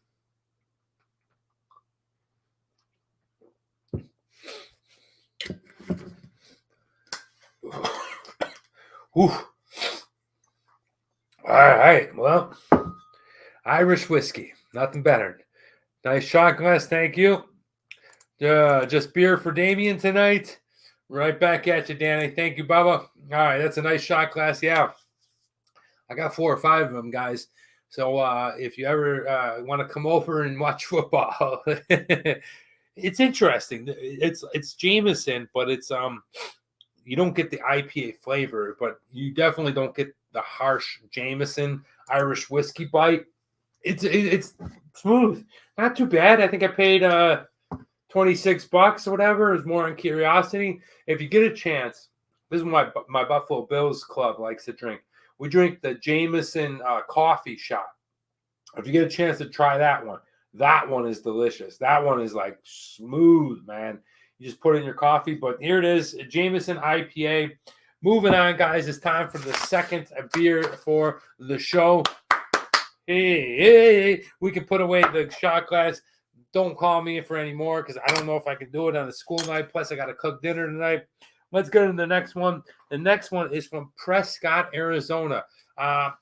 Whew. All right. Well, Irish whiskey. Nothing better. Nice shot glass. Thank you. Just beer for Damien tonight. Right back at you, Danny. Thank you, Bubba. All right. That's a nice shot glass. Yeah. I got 4 or 5 of them, guys. So if you ever want to come over and watch football, it's interesting. It's Jameson, but it's you don't get the IPA flavor, but you definitely don't get the harsh Jameson Irish whiskey bite. It's smooth, not too bad. I think I paid $26 or whatever. It's more on curiosity. If you get a chance, this is what my Buffalo Bills club likes to drink. We drink the Jameson coffee shot. If you get a chance to try that one is delicious. That one is like smooth, man. You just put it in your coffee. But here it is, a Jameson IPA. Moving on, guys. It's time for the second beer for the show. Hey, we can put away the shot glass. Don't call me for any more because I don't know if I can do it on a school night. Plus, I got to cook dinner tonight. Let's go to the next one. The next one is from Prescott, Arizona.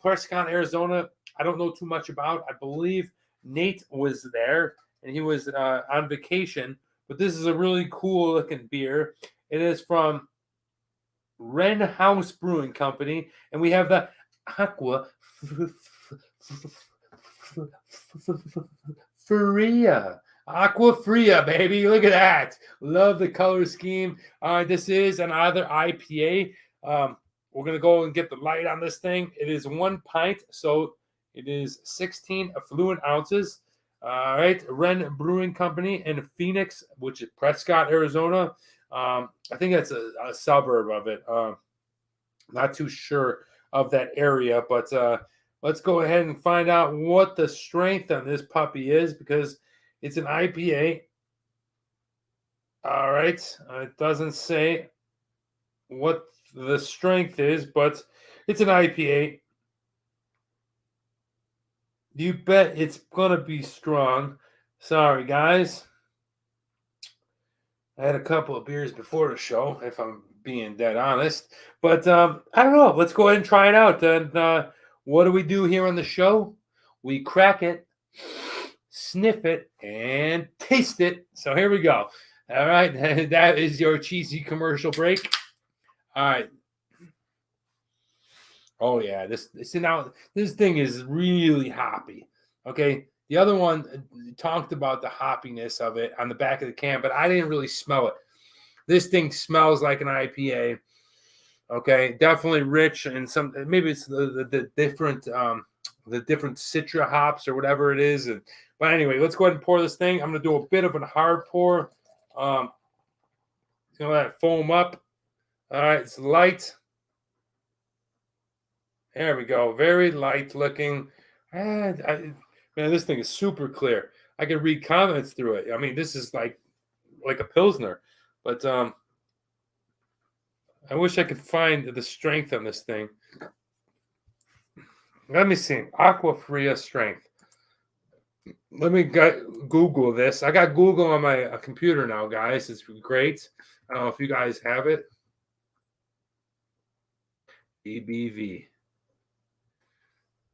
Prescott, Arizona, I don't know too much about. I believe Nate was there, and he was on vacation. But this is a really cool-looking beer. It is from Wren House Brewing Company, and we have the Aqua Fria. Aqua Fria, baby. Look at that. Love the color scheme. This is another IPA. We're going to go and get the light on this thing. It is 1 pint, so it is 16 affluent ounces. All right. Wren Brewing Company in Phoenix, which is Prescott, Arizona. I think that's a suburb of it. Not too sure of that area, but let's go ahead and find out what the strength on this puppy is because it's an IPA. All right. It doesn't say what the strength is, but it's an IPA. You bet it's going to be strong. Sorry, guys. I had a couple of beers before the show, if I'm being dead honest. But I don't know. Let's go ahead and try it out. And what do we do here on the show? We crack it, sniff it, and taste it. So here we go. All right. That is your cheesy commercial break. All right. Oh, yeah. This thing is really hoppy. Okay. The other one talked about the hoppiness of it on the back of the can, but I didn't really smell it. This thing smells like an IPA. Okay, definitely rich and some. Maybe it's the different citra hops or whatever it is. But anyway, let's go ahead and pour this thing. I'm gonna do a bit of a hard pour. Let it foam up. All right, it's light. There we go. Very light looking. Man, this thing is super clear. I can read comments through it. I mean, this is like a Pilsner. But I wish I could find the strength on this thing. Let me see. Aqua Fria strength. Let me Google this. I got Google on my computer now, guys. It's great. I don't know if you guys have it. EBV.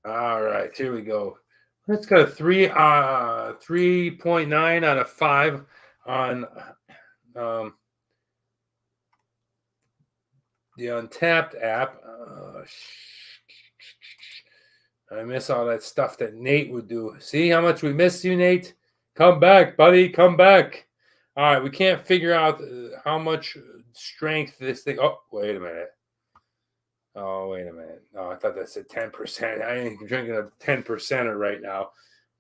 All right, here we go. It's got a 3.9 out of 5 on the Untapped app. I miss all that stuff that Nate would do. See how much we miss you, Nate? Come back, buddy. Come back. All right, we can't figure out how much strength this thing. Oh, wait a minute. Oh, wait a minute. Oh, I thought that said 10%. I ain't drinking a 10%er right now.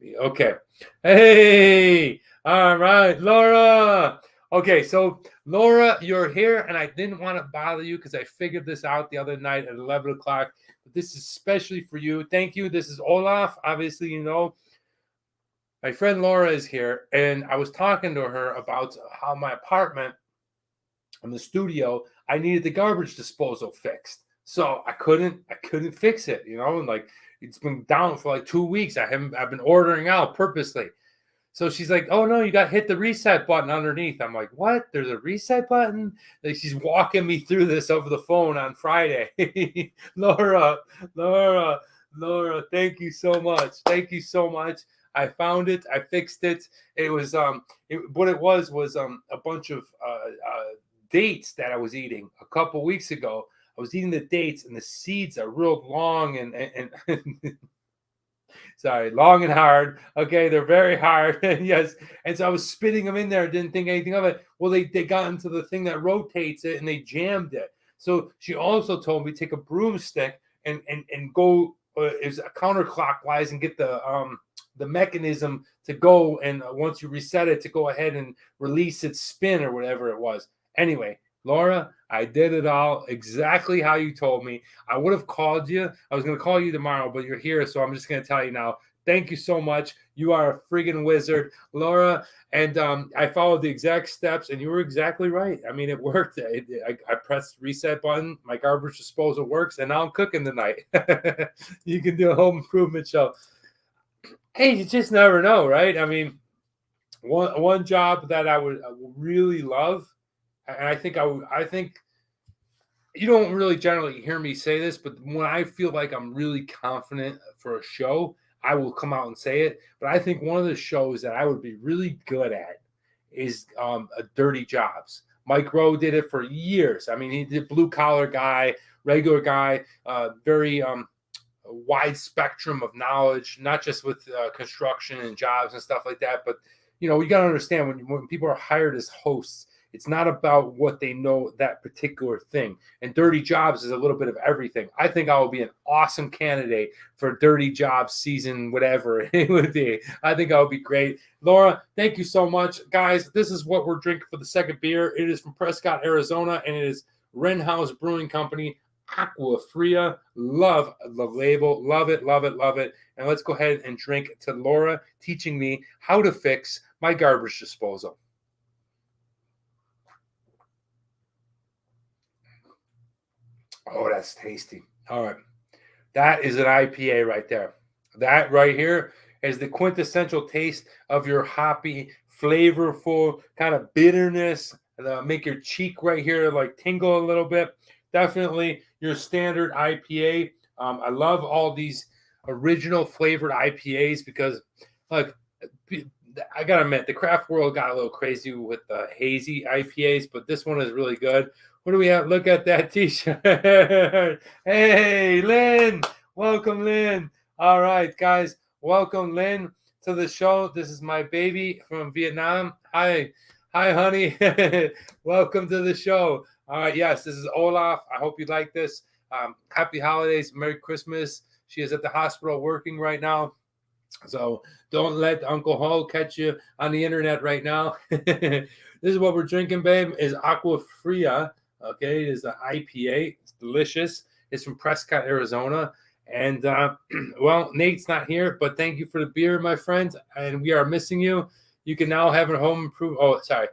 Okay. Hey. All right, Laura. Okay, so Laura, you're here, and I didn't want to bother you because I figured this out the other night at 11 o'clock. But this is especially for you. Thank you. This is Olaf. Obviously, you know, my friend Laura is here, and I was talking to her about how my apartment in the studio, I needed the garbage disposal fixed. So I couldn't fix it, you know, and like it's been down for like 2 weeks. I've been ordering out purposely. So she's like, "Oh no, you got to hit the reset button underneath." I'm like, "What? There's a reset button?" Like she's walking me through this over the phone on Friday. Laura, Laura, Laura, thank you so much. Thank you so much. I found it. I fixed it. It was what it was a bunch of dates that I was eating a couple weeks ago. I was eating the dates, and the seeds are real long and sorry, long and hard. Okay, they're very hard. Yes. And so I was spitting them in there, and didn't think anything of it. Well, they got into the thing that rotates it and they jammed it. So she also told me take a broomstick and go is counterclockwise and get the mechanism to go, and once you reset it to go ahead and release its spin or whatever it was. Anyway, Laura, I did it all exactly how you told me. I would have called you. I was going to call you tomorrow, but you're here, so I'm just going to tell you now. Thank you so much. You are a friggin' wizard, Laura. And I followed the exact steps, and you were exactly right. I mean, it worked. I pressed reset button. My garbage disposal works, and now I'm cooking tonight. You can do a home improvement show. Hey, you just never know, right? I mean, one job that I would really love, and I think you don't really generally hear me say this, but when I feel like I'm really confident for a show, I will come out and say it. But I think one of the shows that I would be really good at is a Dirty Jobs. Mike Rowe did it for years. I mean, he did blue collar guy, regular guy, very wide spectrum of knowledge, not just with construction and jobs and stuff like that. But you know, you got to understand when people are hired as hosts, it's not about what they know that particular thing. And Dirty Jobs is a little bit of everything. I think I will be an awesome candidate for Dirty Jobs season, whatever it would be. I think I would be great. Laura, thank you so much. Guys, this is what we're drinking for the second beer. It is from Prescott, Arizona, and it is Wren House Brewing Company. Aqua Fria. Love the label. Love it, love it, love it. And let's go ahead and drink to Laura teaching me how to fix my garbage disposal. Oh, that's tasty. All right. That is an IPA right there. That right here is the quintessential taste of your hoppy, flavorful kind of bitterness. Make your cheek right here like tingle a little bit. Definitely your standard IPA. I love all these original flavored IPAs because, look, I gotta admit, the craft world got a little crazy with the hazy IPAs, but this one is really good. What do we have? Look at that T-shirt. Hey, Lynn. Welcome, Lynn. All right, guys. Welcome, Lynn, to the show. This is my baby from Vietnam. Hi. Hi, honey. Welcome to the show. All right, yes, this is Olaf. I hope you like this. Happy holidays. Merry Christmas. She is at the hospital working right now. So don't let Uncle Ho catch you on the internet right now. This is what we're drinking, babe, is Aqua Fria. Okay, it is an IPA. It's delicious. It's from Prescott, Arizona. And, well, Nate's not here, but thank you for the beer, my friend. And we are missing you. You can now have a home improvement. Oh, sorry.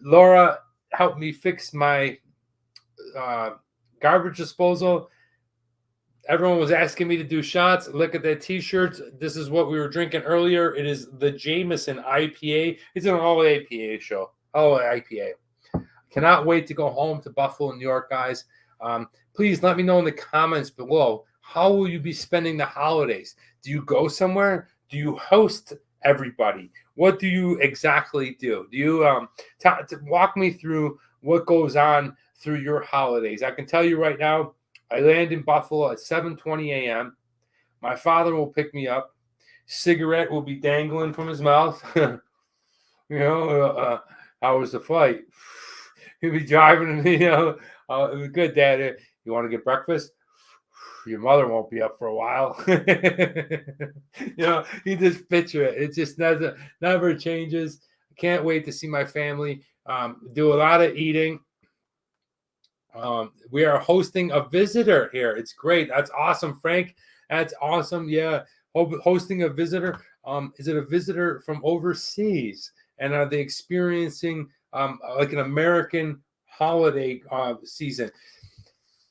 Laura helped me fix my garbage disposal. Everyone was asking me to do shots. Look at that T-shirt. This is what we were drinking earlier. It is the Jameson IPA. It's an all IPA show. All IPA. Cannot wait to go home to Buffalo, New York, guys. Please let me know in the comments below. How will you be spending the holidays? Do you go somewhere? Do you host everybody? What do you exactly do? Do you walk me through what goes on through your holidays? I can tell you right now, I land in Buffalo at 7:20 a.m. My father will pick me up. Cigarette will be dangling from his mouth. How was the flight? He'll be driving me. Good, Dad. You want to get breakfast? Your mother won't be up for a while. You just picture it. It just never changes. Can't wait to see my family. Do a lot of eating. We are hosting a visitor here. It's great. That's awesome, Frank. That's awesome. Yeah, hosting a visitor. Is it a visitor from overseas? And are they experiencing like an American holiday season?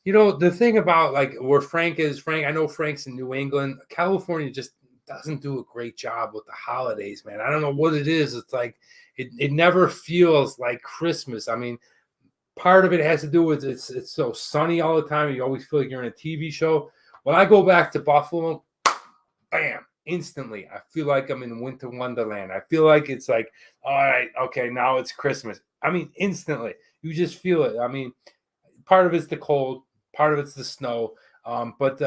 The thing about like where Frank is, Frank, I know Frank's in New England. California just doesn't do a great job with the holidays, man. I don't know what it is. It's like it never feels like Christmas. I mean, part of it has to do with it's so sunny all the time. You always feel like you're in a TV show. When I go back to Buffalo, bam, instantly, I feel like I'm in Winter Wonderland. I feel like it's like, all right, okay, now it's Christmas. I mean, instantly, you just feel it. I mean, part of it's the cold, part of it's the snow. But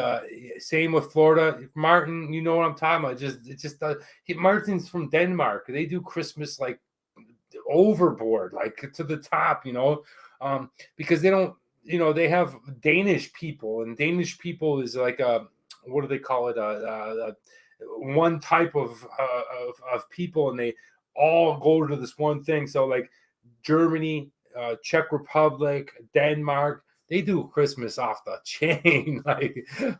same with Florida. Martin, you know what I'm talking about. Martin's from Denmark. They do Christmas like overboard, like to the top, because they don't, they have Danish people, and Danish people is like a, what do they call it? One type of people, and they all go to this one thing. So like Germany, Czech Republic, Denmark, they do Christmas off the chain.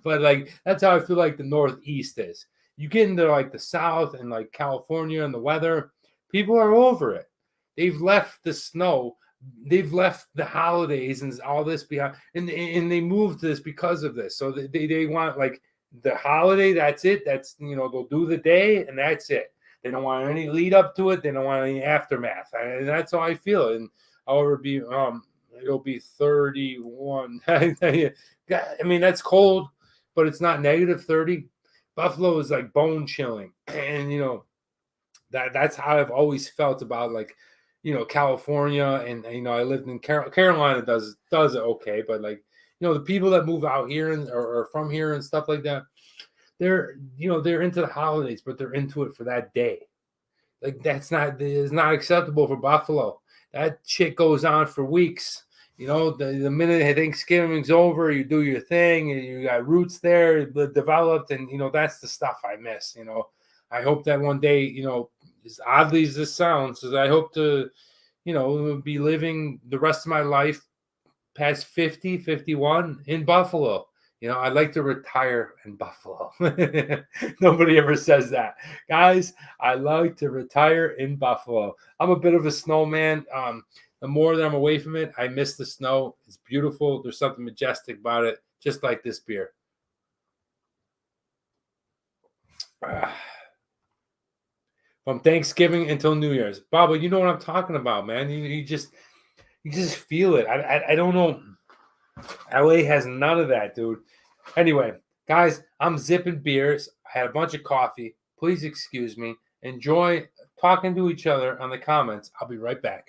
But that's how I feel like the Northeast is. You get into like the South and like California and the weather, people are over it. They've left the snow. They've left the holidays and all this behind, and they moved this because of this. So they want like the holiday. That's it. That's they'll do the day and that's it. They don't want any lead up to it. They don't want any aftermath. And that's how I feel. And however, it'll be 31. I mean, that's cold, but it's not negative 30. Buffalo is like bone chilling, and that's how I've always felt about like. California, and I lived in Carolina does it okay, but like the people that move out here and or from here and stuff like that, they're into the holidays, but they're into it for that day. Like it's not acceptable for Buffalo. That shit goes on for weeks. The minute Thanksgiving's over, you do your thing, and you got roots there developed, and that's the stuff I miss. I hope that one day, as oddly as this sounds, is I hope to, be living the rest of my life past 50, 51 in Buffalo. I'd like to retire in Buffalo. Nobody ever says that. Guys, I like to retire in Buffalo. I'm a bit of a snowman. The more that I'm away from it, I miss the snow. It's beautiful. There's something majestic about it, just like this beer. From Thanksgiving until New Year's. Baba, you know what I'm talking about, man. You just feel it. I don't know. LA has none of that, dude. Anyway, guys, I'm zipping beers. I had a bunch of coffee. Please excuse me. Enjoy talking to each other on the comments. I'll be right back.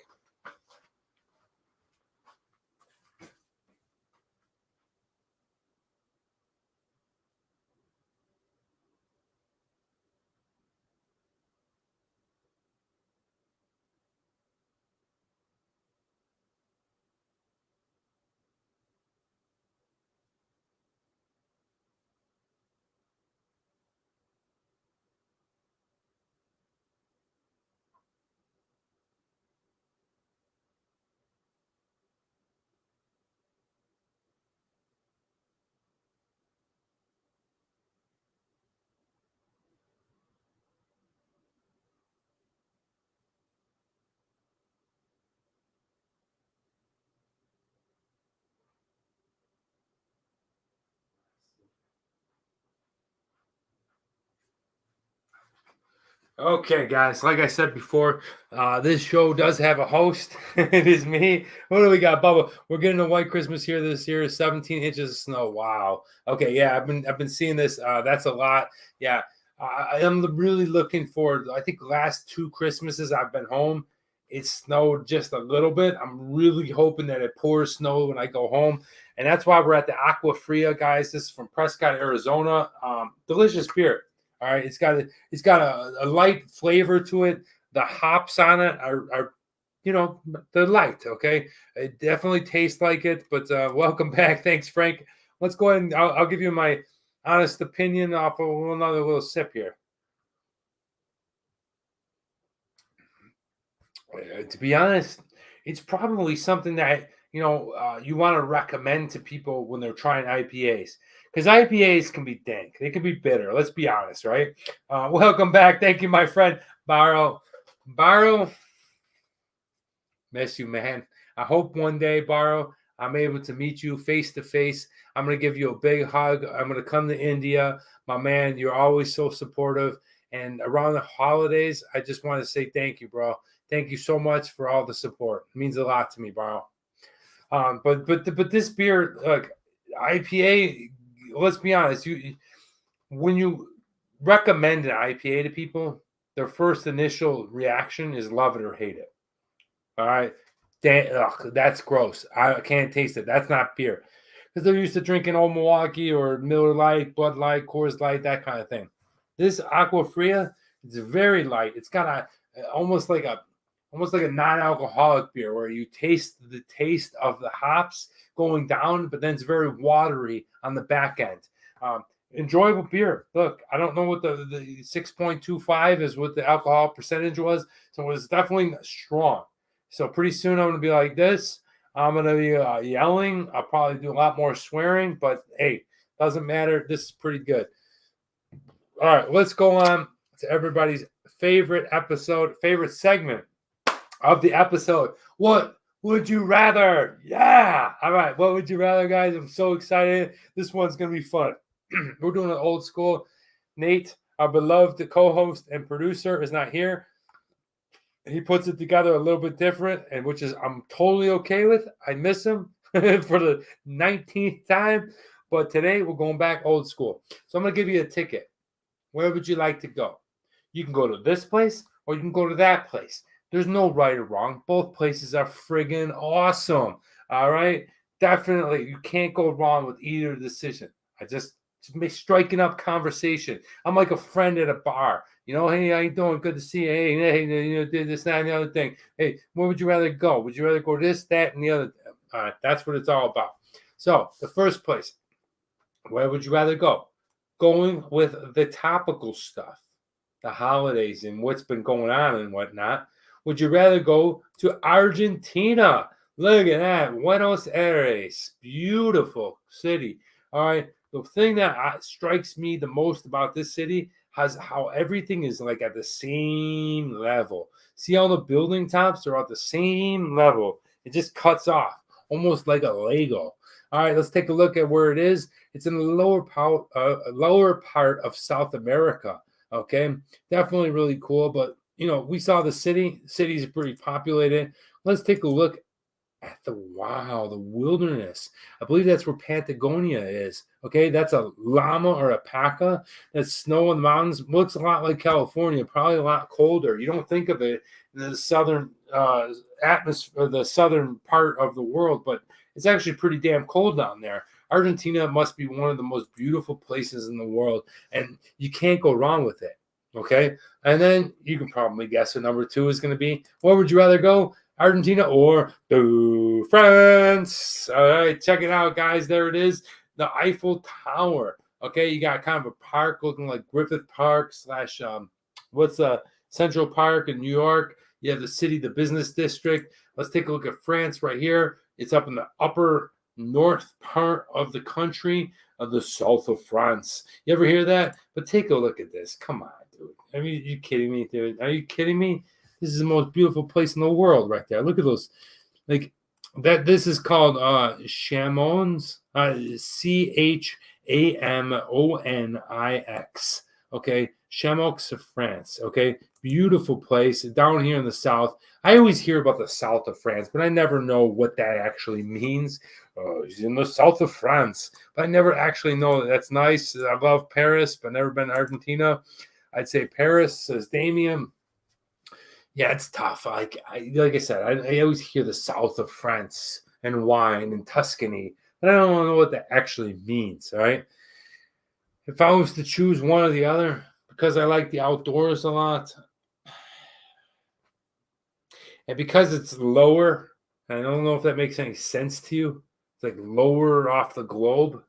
Okay, guys, like I said before, this show does have a host. It is me. What do we got, Bubba? We're getting a white Christmas here this year. 17 inches of snow. Wow. Okay, yeah, I've been seeing this. That's a lot. Yeah, I am really looking forward. I think last two Christmases I've been home, it snowed just a little bit. I'm really hoping that it pours snow when I go home, and that's why we're at the Aqua Fria, guys. This is from Prescott, Arizona. Delicious beer. All right, it's got a light flavor to it. The hops on it are they're light. Okay, it definitely tastes like it. But welcome back. Thanks, Frank. let's go ahead and I'll give you my honest opinion off of another little sip here. To be honest, it's probably something that you want to recommend to people when they're trying IPAs, because IPAs can be dank, they can be bitter. Let's be honest, right? Welcome back. Thank you, my friend Barrow. Barrow, miss you, man. I hope one day, Barrow, I'm able to meet you face to face. I'm gonna give you a big hug. I'm gonna come to India, my man. You're always so supportive. And around the holidays, I just want to say thank you, bro. Thank you so much for all the support. It means a lot to me, bro. But this beer, like IPA, let's be honest. When you recommend an IPA to people, their first initial reaction is love it or hate it. All right, that's gross. I can't taste it. That's not beer, because they're used to drinking Old Milwaukee or Miller Lite, Bud Light, Coors Light, that kind of thing. This Aqua Fria, it's very light. It's got almost like a non-alcoholic beer where you taste the taste of the hops going down, but then it's very watery on the back end. Enjoyable beer. Look, I don't know what the 6.25 is, what the alcohol percentage was, so it was definitely strong. So pretty soon I'm going to be like this. I'm going to be yelling. I'll probably do a lot more swearing, but hey, doesn't matter. This is pretty good. All right, let's go on to everybody's favorite segment of the episode. What would you rather? Yeah. All right. What would you rather, guys? I'm so excited. This one's going to be fun. We're doing it old school. Nate, our beloved co-host and producer, is not here. He puts it together a little bit different, and which is I'm totally okay with. I miss him for the 19th time. But today we're going back old school. So I'm going to give you a ticket. Where would you like to go? You can go to this place or you can go to that place. There's no right or wrong. Both places are friggin' awesome. All right? Definitely. You can't go wrong with either decision. Just striking up conversation. I'm like a friend at a bar. Hey, how you doing? Good to see you. Hey, did this, that, and the other thing. Hey, where would you rather go? Would you rather go this, that, and the other? All right, that's what it's all about. So, the first place, where would you rather go? Going with the topical stuff, the holidays and what's been going on and whatnot. Would you rather go to Argentina? Look at that. Buenos Aires. Beautiful city. All right. The thing that strikes me the most about this city has how everything is like at the same level. See all the building tops are at the same level. It just cuts off, almost like a Lego. All right, let's take a look at where it is. It's in the lower part of South America. Okay, definitely really cool. But we saw the city. City's pretty populated. Let's take a look at the wilderness. I believe that's where Patagonia is. Okay, that's a llama or a paca. That's snow in the mountains. Looks a lot like California, probably a lot colder. You don't think of it in the southern atmosphere, the southern part of the world, but it's actually pretty damn cold down there. Argentina must be one of the most beautiful places in the world, and you can't go wrong with it. Okay, and then you can probably guess what number 2 is going to be. Where would you rather go? Argentina or France? All right, check it out, guys. There it is, the Eiffel Tower. Okay, you got kind of a park looking like Griffith Park / what's Central Park in New York. You have the city, the business district. Let's take a look at France right here. It's up in the upper north part of the country, of the south of France. You ever hear that? But take a look at this. Come on, dude. I mean, are you kidding me, dude? Are you kidding me? This is the most beautiful place in the world right there. Look at those. Like that. This is called Chamonix. Chamonix. Okay. Chamonix of France. Okay. Beautiful place down here in the south. I always hear about the south of France, but I never know what that actually means. He's in the south of France, but I never actually know. That's nice. I love Paris, but never been to Argentina. I'd say Paris, says Damien. Yeah, it's tough. Like I said, I always hear the south of France and wine and Tuscany, but I don't know what that actually means. All right. If I was to choose one or the other, because I like the outdoors a lot, and because it's lower, I don't know if that makes any sense to you. It's like lower off the globe.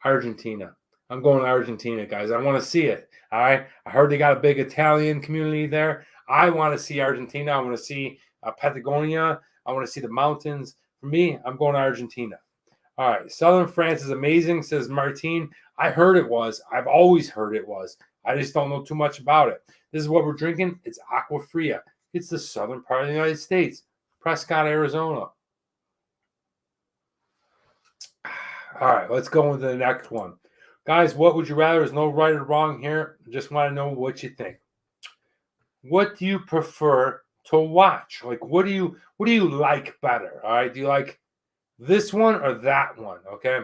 Argentina. I'm going to Argentina, guys. I want to see it. All right. I heard they got a big Italian community there. I want to see Argentina. I want to see Patagonia. I want to see the mountains. For me, I'm going to Argentina. All right. Southern France is amazing, says Martine. I heard it was. I've always heard it was. I just don't know too much about it. This is what we're drinking. It's Aqua Fria. It's the southern part of the United States, Prescott, Arizona. All right, let's go into the next one. Guys, what would you rather? There's no right or wrong here. Just want to know what you think. What do you prefer to watch? Like, what do you like better? All right, do you like this one or that one? Okay,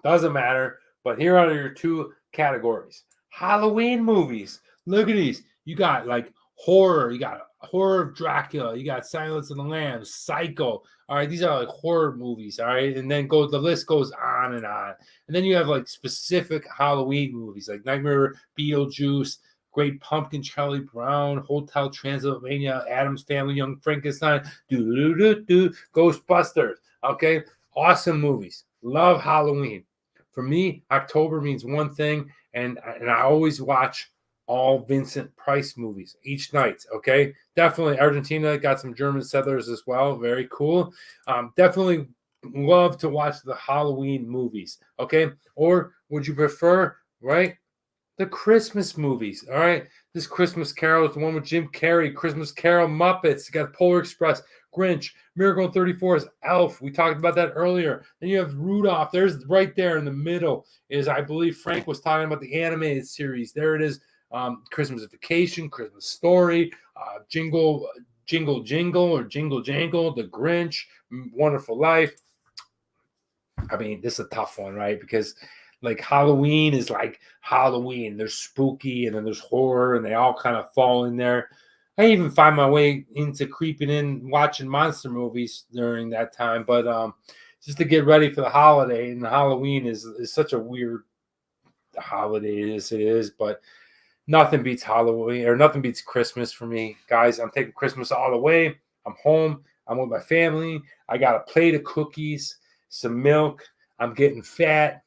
doesn't matter. But here are your two categories: Halloween movies. Look at these. You got like horror. You got horror of Dracula. You got Silence of the Lambs, Psycho. All right, these are like horror movies. All right, and then the list goes on and on. And then you have like specific Halloween movies like Nightmare, Beetlejuice, Great Pumpkin, Charlie Brown, Hotel Transylvania, Addams Family, Young Frankenstein, Ghostbusters. Okay, awesome movies. Love Halloween. For me, October means one thing, and I always watch all Vincent Price movies each night. Okay, definitely Argentina got some German settlers as well. Very cool. Definitely love to watch the Halloween movies. Okay, or would you prefer the Christmas movies? All right, this Christmas Carol is the one with Jim Carrey. Christmas Carol, Muppets. You got Polar Express, Grinch, Miracle on 34's Elf. We talked about that earlier. Then you have Rudolph. There's right there in the middle is, I believe Frank was talking about the animated series. There it is. Christmas Vacation, Christmas Story, Jingle Jingle or Jingle Jangle, The Grinch, Wonderful Life. I mean, this is a tough one, right? Because like Halloween is like Halloween. There's spooky and then there's horror and they all kind of fall in there. I even find my way into creeping in watching monster movies during that time. But just to get ready for the holiday, and Halloween is such a weird holiday as it is, but nothing beats Halloween or nothing beats Christmas for me. Guys, I'm taking Christmas all the way. I'm home. I'm with my family. I got a plate of cookies, some milk. I'm getting fat.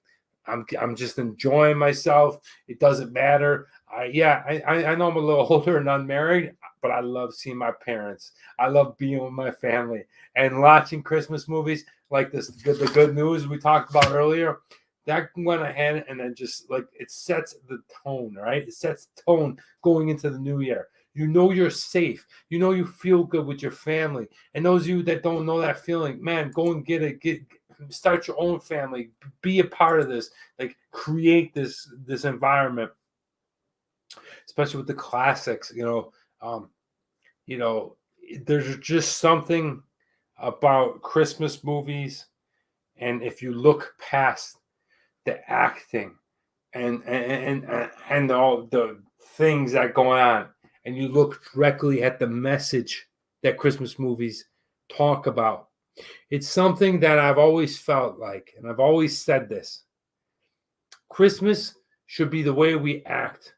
I'm just enjoying myself. It doesn't matter. I know I'm a little older and unmarried, but I love seeing my parents. I love being with my family and watching Christmas movies like this. The good news we talked about earlier. That went ahead and then just like it sets the tone, right? It sets the tone going into the new year. You know you're safe. You know you feel good with your family. And those of you that don't know that feeling, man, go and start your own family. Be a part of this. Like create this environment, especially with the classics. There's just something about Christmas movies, and if you look past the acting and all the things that go on, and you look directly at the message that Christmas movies talk about. It's something that I've always felt like, and I've always said this. Christmas should be the way we act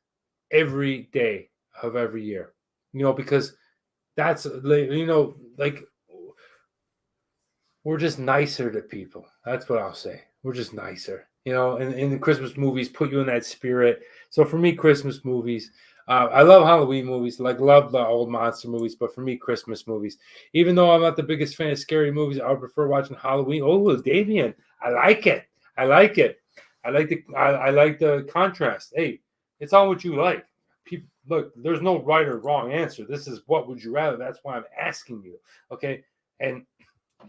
every day of every year, because that's, like we're just nicer to people. That's what I'll say. We're just nicer. And the Christmas movies put you in that spirit. So for me, Christmas movies, I love Halloween movies, love the old monster movies, but for me, Christmas movies. Even though I'm not the biggest fan of scary movies, I would prefer watching Halloween. Oh, Damien, I like it. I like the contrast. Hey, it's all what you like. People, look, there's no right or wrong answer. This is what would you rather. That's why I'm asking you. Okay, and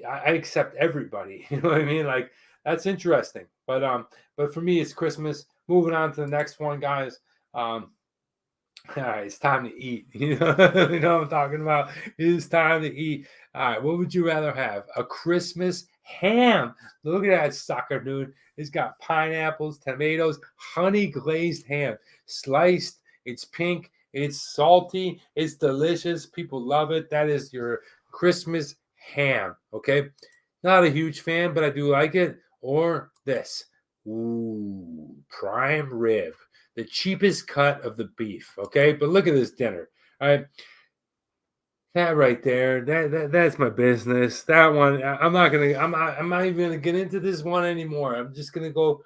I accept everybody. You know what I mean? Like that's interesting. But for me, it's Christmas. Moving on to the next one, guys. All right, it's time to eat. You know what I'm talking about? It's time to eat. All right, what would you rather have? A Christmas ham. Look at that sucker, dude. It's got pineapples, tomatoes, honey glazed ham. Sliced. It's pink. It's salty. It's delicious. People love it. That is your Christmas ham. Okay. Not a huge fan, but I do like it. Or this. Ooh, prime rib. The cheapest cut of the beef, okay? But look at this dinner, all right? That right there, that's my business. That one, I'm not even gonna get into this one anymore. I'm just gonna go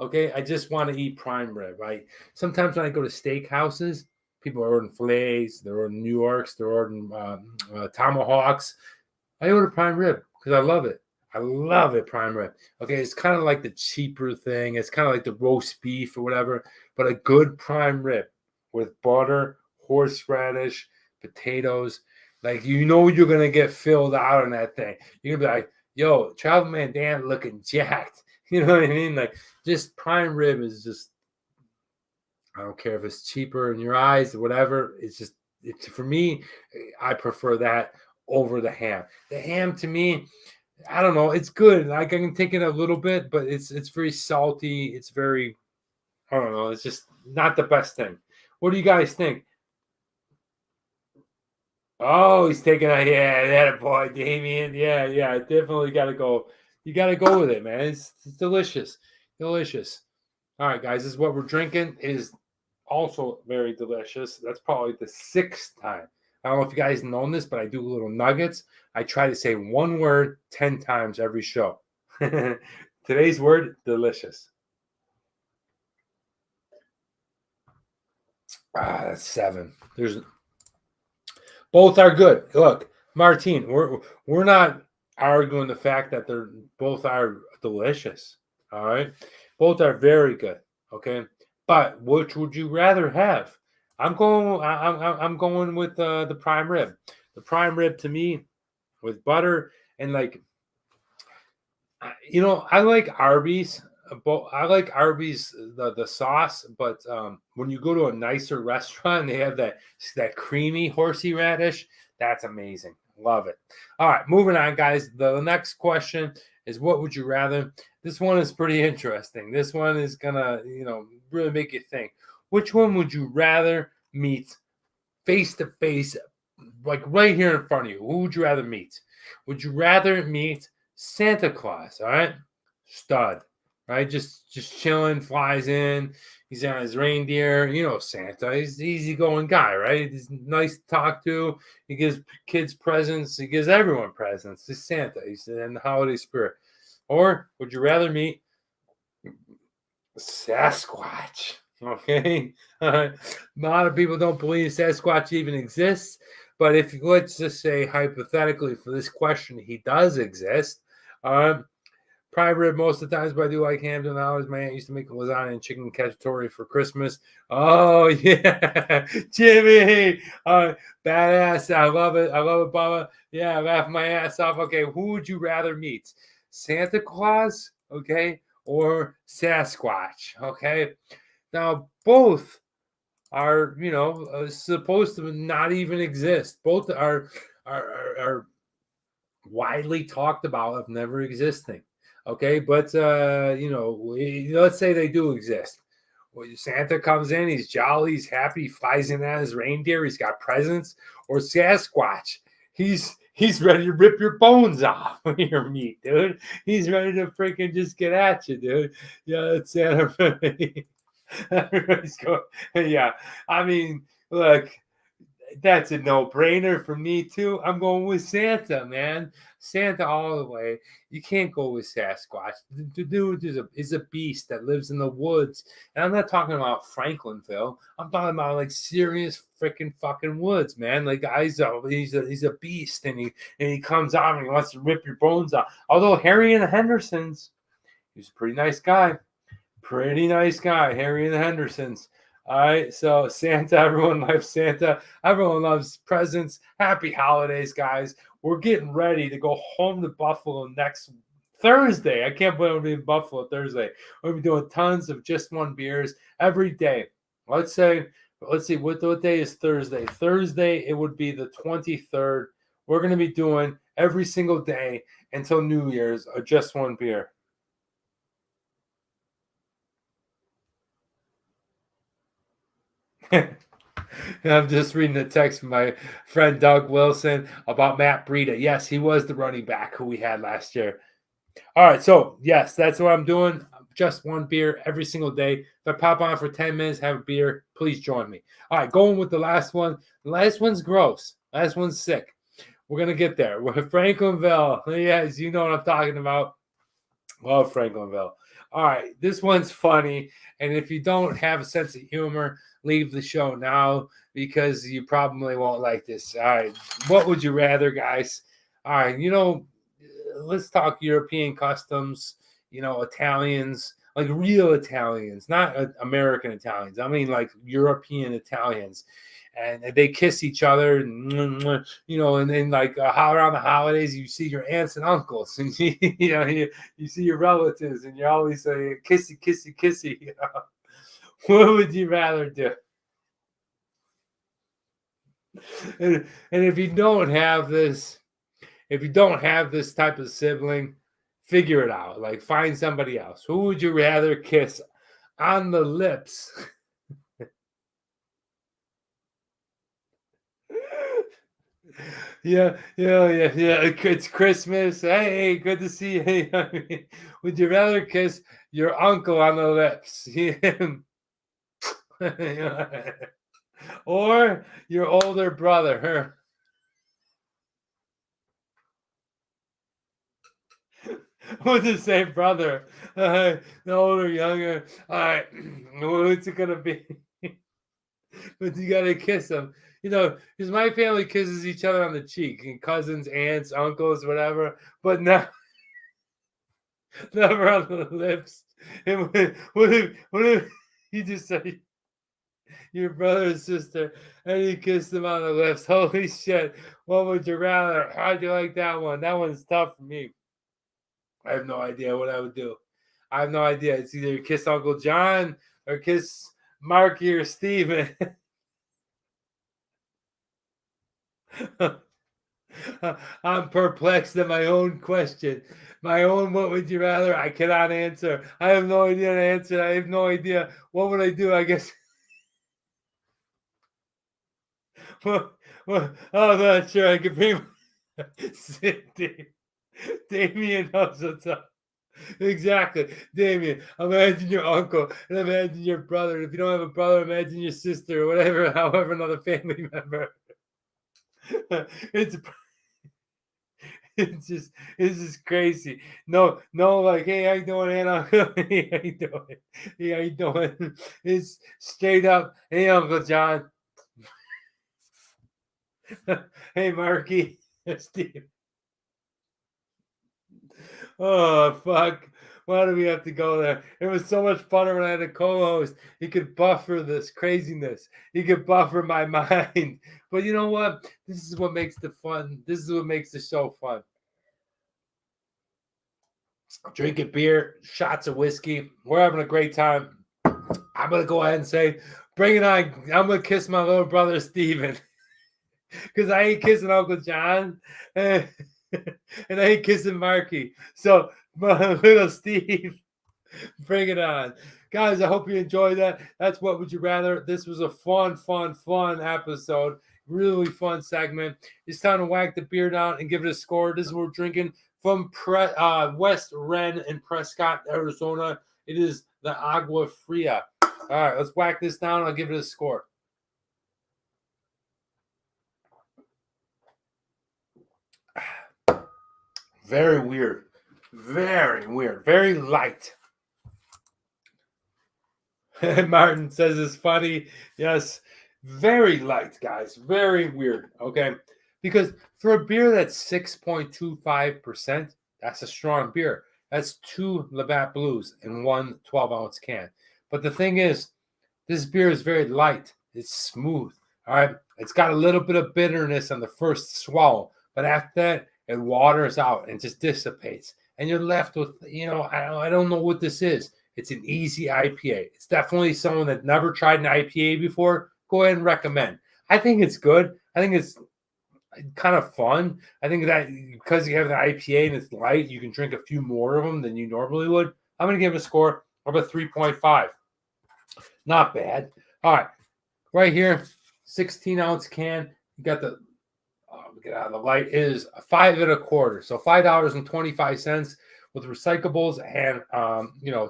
Okay, I just want to eat prime rib, right? Sometimes when I go to steakhouses, people are ordering fillets, they're ordering New Yorks, they're ordering tomahawks. I order prime rib because I love it. I love it, prime rib. Okay, it's kind of like the cheaper thing. It's kind of like the roast beef or whatever, but a good prime rib with butter, horseradish, potatoes. Like you know you're gonna get filled out in that thing. You're gonna be like, yo, Travel Man Dan looking jacked. You know what I mean? Like just prime rib is just I don't care if it's cheaper in your eyes or whatever. It's for me, I prefer that over the ham. The ham to me, I don't know, it's good. Like I can take it a little bit, but it's very salty. It's very I don't know, it's just not the best thing. What do you guys think? Oh, he's taking a yeah, that boy, Damien. Yeah, yeah, definitely gotta go. You gotta go with it, man. It's delicious. Delicious. All right, guys, this is what we're drinking. It is also very delicious. That's probably the sixth time. I don't know if you guys know this, but I do little nuggets. I try to say one word 10 times every show. Today's word, delicious. That's 7. There's both are good. Look, Martine, we're not arguing the fact that they're both are delicious. All right. Both are very good. Okay. But which would you rather have? I'm going with the prime rib. The prime rib to me with butter and like I like Arby's. But I like Arby's the sauce, but when you go to a nicer restaurant, they have that creamy horsey radish. That's amazing. Love it. All right, moving on, guys. The next question is, what would you rather? This one is pretty interesting. This one is gonna really make you think. Which one would you rather meet face to face, like right here in front of you? Who would you rather meet? Would you rather meet Santa Claus? All right, stud, right? Just chilling, flies in. He's on his reindeer. You know Santa. He's an easygoing guy, right? He's nice to talk to. He gives kids presents. He gives everyone presents. He's Santa. He's in the holiday spirit. Or would you rather meet Sasquatch? Okay. A lot of people don't believe Sasquatch even exists. But if let's just say hypothetically for this question, he does exist. Prime rib most of the times, but I do like ham and hours. My aunt used to make lasagna and chicken cacciatore for Christmas. Oh yeah, Jimmy, badass! I love it. I love it, Bubba. Yeah, I laugh my ass off. Okay, who would you rather meet, Santa Claus, okay, or Sasquatch? Okay, now both are supposed to not even exist. Both are widely talked about of never existing. Okay, but let's say they do exist. Well, Santa comes in, he's jolly, he's happy, he flies in on his reindeer, he's got presents, or Sasquatch, he's ready to rip your bones off of your meat, dude. He's ready to freaking just get at you, dude. Yeah, it's Santa. Everybody's going, yeah. I mean, look, that's a no-brainer for me too. I'm going with Santa, man. Santa all the way. You can't go with Sasquatch. The dude is a beast that lives in the woods. And I'm not talking about Franklinville. I'm talking about like serious freaking fucking woods, man. Like he's a beast, and he comes out and he wants to rip your bones off. Although Harry and the Hendersons, he's a pretty nice guy. Pretty nice guy, Harry and the Hendersons. All right, so Santa, everyone loves Santa. Everyone loves presents. Happy holidays, guys. We're getting ready to go home to Buffalo next Thursday. I can't believe we'll be in Buffalo Thursday. We'll be doing tons of just one beers every day. Let's see, what day is Thursday? Thursday, it would be the 23rd. We're going to be doing every single day until New Year's a just one beer. I'm just reading the text from my friend Doug Wilson about Matt Breida. Yes, he was the running back who we had last year. All right, so yes, that's what I'm doing. Just one beer every single day. If I pop on for 10 minutes, have a beer, please join me. All right, going with the last one. The last one's gross. Last one's sick. We're going to get there. We're Franklinville. Yes, you know what I'm talking about. Love Franklinville. All right, this one's funny, and if you don't have a sense of humor, leave the show now because you probably won't like this. All right, what would you rather, guys? All right, let's talk European customs. Italians, like real Italians, not American Italians. I mean, like European Italians. And they kiss each other, and then like around the holidays, you see your aunts and uncles, and you see your relatives, and you're always saying kissy, kissy, kissy. What would you rather do? And if you don't have this, type of sibling, figure it out. Like find somebody else. Who would you rather kiss on the lips? Yeah. It's Christmas. Hey, good to see you. Hey, would you rather kiss your uncle on the lips? Or your older brother? With the same brother. The older, younger. All right. What's it going to be? But you got to kiss them. Because my family kisses each other on the cheek, and cousins, aunts, uncles, whatever, but never on the lips. And what if you just say your brother and sister and you kiss them on the lips? Holy shit. What would you rather? How'd you like that one? That one's tough for me. I have no idea what I would do. I have no idea. It's either kiss Uncle John or kiss Marky or Steven. I'm perplexed at my own question. My own what would you rather? I cannot answer. I have no idea to answer. I have no idea. What would I do? I guess. I'm not sure. I could bring Damien knows what's up. Exactly. Damien, imagine your uncle and imagine your brother. If you don't have a brother, imagine your sister or whatever, however, another family member. It's just crazy. No, like, hey, how you doing, Anna? Hey, how you doing? Hey, how you doing? It's straight up, hey, Uncle John. Hey, Marky. Steve. Oh, fuck. Why do we have to go there? It was so much funner when I had a co-host. He could buffer this craziness. He could buffer my mind. But you know what? This is what makes the fun. This is what makes the show fun. Drinking beer, shots of whiskey. We're having a great time. I'm going to go ahead and say, bring it on. I'm going to kiss my little brother, Steven. Because I ain't kissing Uncle John. And I ain't kissing Marky. So, my little Steve, bring it on. Guys, I hope you enjoyed that. That's What Would You Rather. This was a fun episode. Really fun segment. It's time to whack the beer down and give it a score. This is what we're drinking from West Ren in Prescott, Arizona. It is the Aqua Fria. All right, let's whack this down. I'll give it a score. Very weird. Very light. Martin says it's funny. Yes, very light, guys. Very weird. Okay. Because for a beer that's 6.25%, that's a strong beer. That's 2 Labatt Blues in one 12-ounce can. But the thing is, this beer is very light. It's smooth. All right. It's got a little bit of bitterness on the first swallow. But after that, it waters out and just dissipates. And you're left with, I don't know what this is. It's an easy IPA. It's definitely someone that never tried an IPA before. Go ahead and recommend. I think it's good. I think it's kind of fun. I think that because you have an IPA and it's light, you can drink a few more of them than you normally would. I'm going to give it a score of a 3.5. Not bad. All right. Right here, 16-ounce can. You got the get out of the light, is $5.25. So $5.25 with recyclables and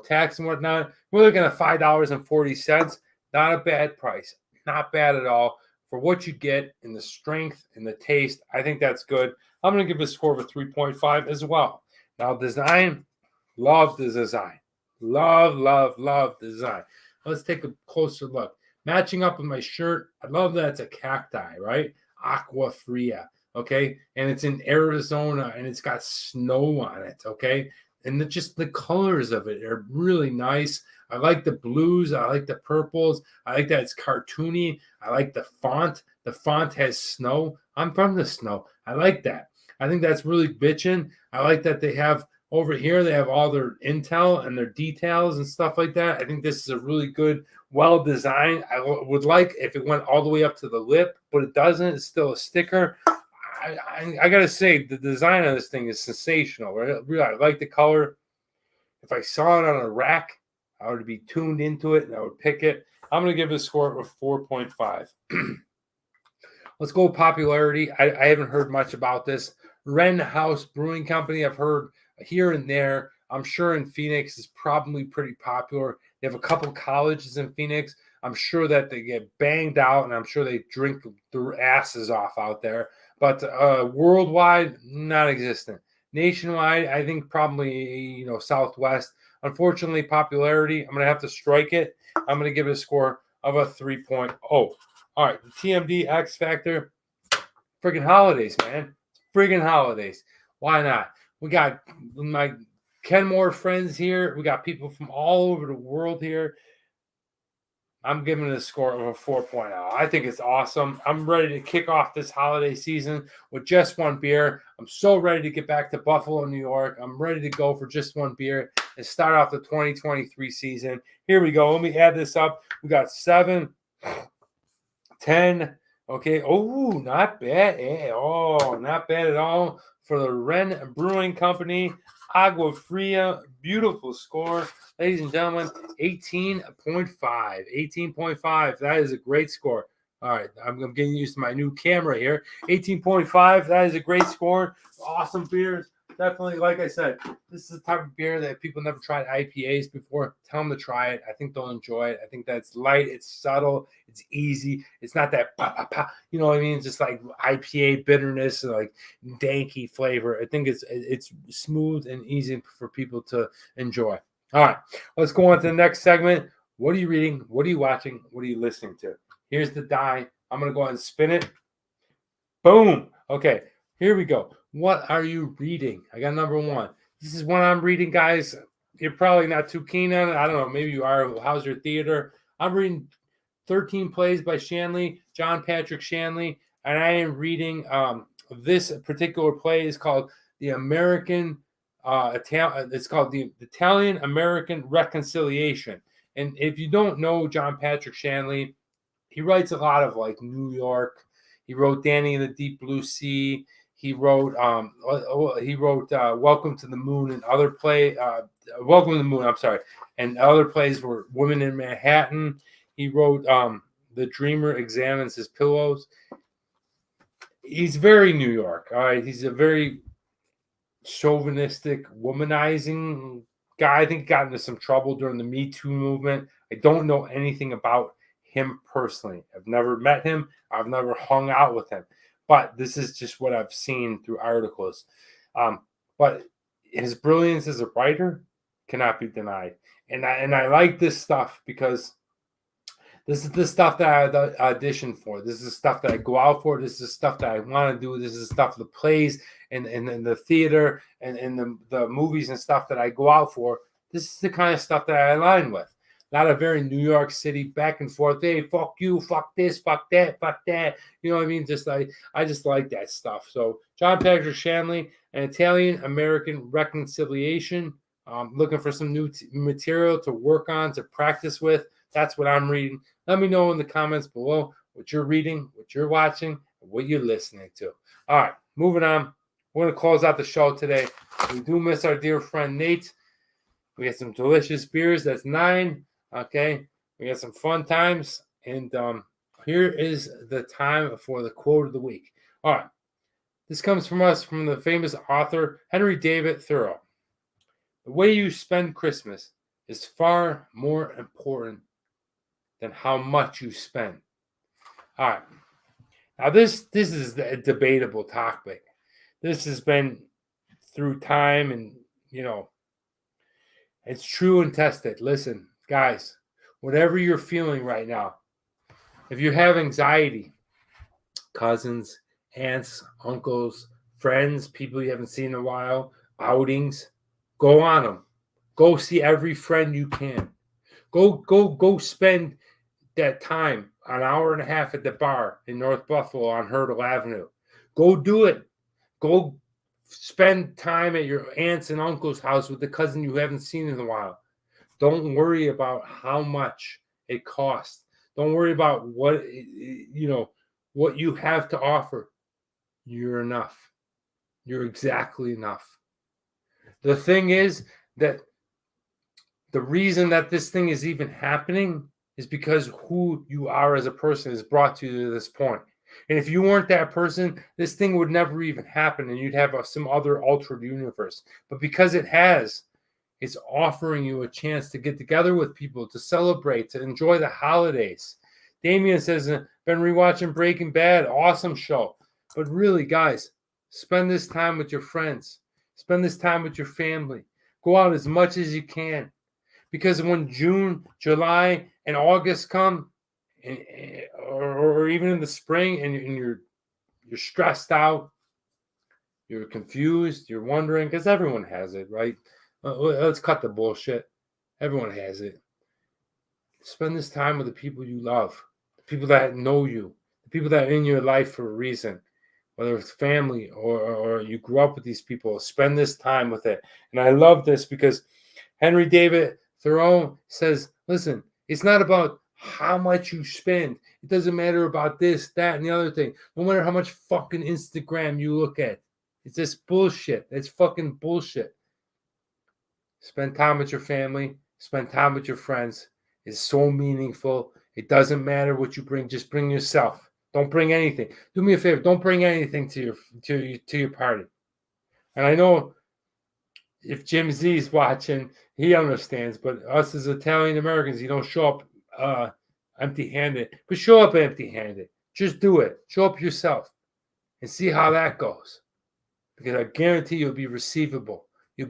tax and whatnot. We're looking at $5.40. Not a bad price. Not bad at all for what you get in the strength and the taste. I think that's good. I'm going to give it a score of a 3.5 as well. Now, design, Love the design. Love design. Let's take a closer look. Matching up with my shirt, I love that it's a cacti, right? Aqua Fria, okay? And it's in Arizona and it's got snow on it, okay? And just the colors of it are really nice. I like the blues. I like the purples. I like that it's cartoony. I like the font. The font has snow. I'm from the snow. I like that. I think that's really bitchin'. I like that they have over here, they have all their intel and their details and stuff like that. I think this is a really good, well designed. I would like if it went all the way up to the lip, but it doesn't. It's still a sticker. I gotta say, the design of this thing is sensational. Really, I like the color. If I saw it on a rack, I would be tuned into it and I would pick it. I'm gonna give it a score of 4.5. Let's go popularity. I haven't heard much about this. Wren House Brewing Company, I've heard here and there. I'm sure in Phoenix is probably pretty popular. They have a couple colleges in Phoenix. I'm sure that they get banged out, and I'm sure they drink their asses off out there. But worldwide, non-existent. Nationwide, I think probably Southwest. Unfortunately, popularity, I'm gonna have to strike it. I'm gonna give it a score of a 3.0. All right, the TMD X Factor, friggin' holidays, man. Friggin' holidays. Why not? We got my Kenmore friends here. We got people from all over the world here. I'm giving it a score of a 4.0. I think it's awesome. I'm ready to kick off this holiday season with just one beer. I'm so ready to get back to Buffalo, New York. I'm ready to go for just one beer and start off the 2023 season. Here we go. Let me add this up. We got 7, 10. Okay. Oh, not bad. Oh, not bad at all for the Wren Brewing Company. Agua Fria, beautiful score. Ladies and gentlemen, 18.5. 18.5. That is a great score. All right, I'm getting used to my new camera here. 18.5. That is a great score. Awesome beers. Definitely, like I said, this is the type of beer that people never tried IPAs before. Tell them to try it. I think they'll enjoy it. I think that's light. It's subtle. It's easy. It's not that you know what I mean? It's just like IPA bitterness, like danky flavor. I think it's smooth and easy for people to enjoy. All right, let's go on to the next segment. What are you reading? What are you watching? What are you listening to? Here's the die. I'm gonna go ahead and spin it. Boom. Okay, here we go. What are you reading? I got number 1. This is what I'm reading, guys. You're probably not too keen on it. I don't know. Maybe you are. How's your theater? I'm reading 13 Plays by Shanley, John Patrick Shanley, and I am reading this particular play is called The American it's called The Italian American Reconciliation. And if you don't know John Patrick Shanley, he writes a lot of like New York. He wrote Danny in the Deep Blue Sea. He wrote Welcome to the Moon and other Welcome to the Moon, I'm sorry. And other plays were Women in Manhattan. He wrote The Dreamer Examines His Pillows. He's very New York. All right. He's a very chauvinistic, womanizing guy. I think he got into some trouble during the Me Too movement. I don't know anything about him personally. I've never met him. I've never hung out with him. But this is just what I've seen through articles. But his brilliance as a writer cannot be denied. And I like this stuff because this is the stuff that I audition for. This is the stuff that I go out for. This is the stuff that I want to do. This is the stuff, the plays and the theater and the movies and stuff that I go out for. This is the kind of stuff that I align with. Not a very New York City back and forth. Hey, fuck you, fuck this, fuck that, fuck that. You know what I mean? Just like I just like that stuff. So John Patrick Shanley, An Italian American Reconciliation. Looking for some new material to work on, to practice with. That's what I'm reading. Let me know in the comments below what you're reading, what you're watching, and what you're listening to. All right, moving on. We're going to close out the show today. We do miss our dear friend Nate. We got some delicious beers. That's 9. Okay. We got some fun times. And here is the time for the quote of the week. All right. This comes from us from the famous author Henry David Thoreau. The way you spend Christmas is far more important than how much you spend. All right. Now, this is a debatable topic. This has been through time and, It's true and tested. Listen, guys, whatever you're feeling right now, if you have anxiety, cousins, aunts, uncles, friends, people you haven't seen in a while, outings, go on them. Go see every friend you can. Go spend that time, an hour and a half at the bar in North Buffalo on Hurdle Avenue. Go do it. Go spend time at your aunt's and uncle's house with the cousin you haven't seen in a while. Don't worry about how much it costs. Don't worry about what what you have to offer. You're enough. You're exactly enough. The thing is that the reason that this thing is even happening is because who you are as a person has brought you to this point. And if you weren't that person, this thing would never even happen and you'd have some other altered universe. But because it has, it's offering you a chance to get together with people, to celebrate, to enjoy the holidays. Damien says, been rewatching Breaking Bad. Awesome show. But really, guys, spend this time with your friends. Spend this time with your family. Go out as much as you can. Because when June, July, and August come, or even in the spring, and you're stressed out, you're confused, you're wondering, because everyone has it, right? Let's cut the bullshit. Everyone has it. Spend this time with the people you love, the people that know you, the people that are in your life for a reason, whether it's family or you grew up with these people. Spend this time with it. And I love this because Henry David Thoreau says, listen, it's not about how much you spend. It doesn't matter about this, that, and the other thing. No matter how much fucking Instagram you look at. It's just bullshit. It's fucking bullshit. Spend time with your family. Spend time with your friends. It's so meaningful. It doesn't matter what you bring. Just bring yourself. Don't bring anything. Do me a favor. Don't bring anything to your party. And I know if Jim Z's watching, he understands. But us as Italian Americans, you don't show up empty-handed. But show up empty-handed. Just do it. Show up yourself and see how that goes. Because I guarantee you'll be receivable. You'll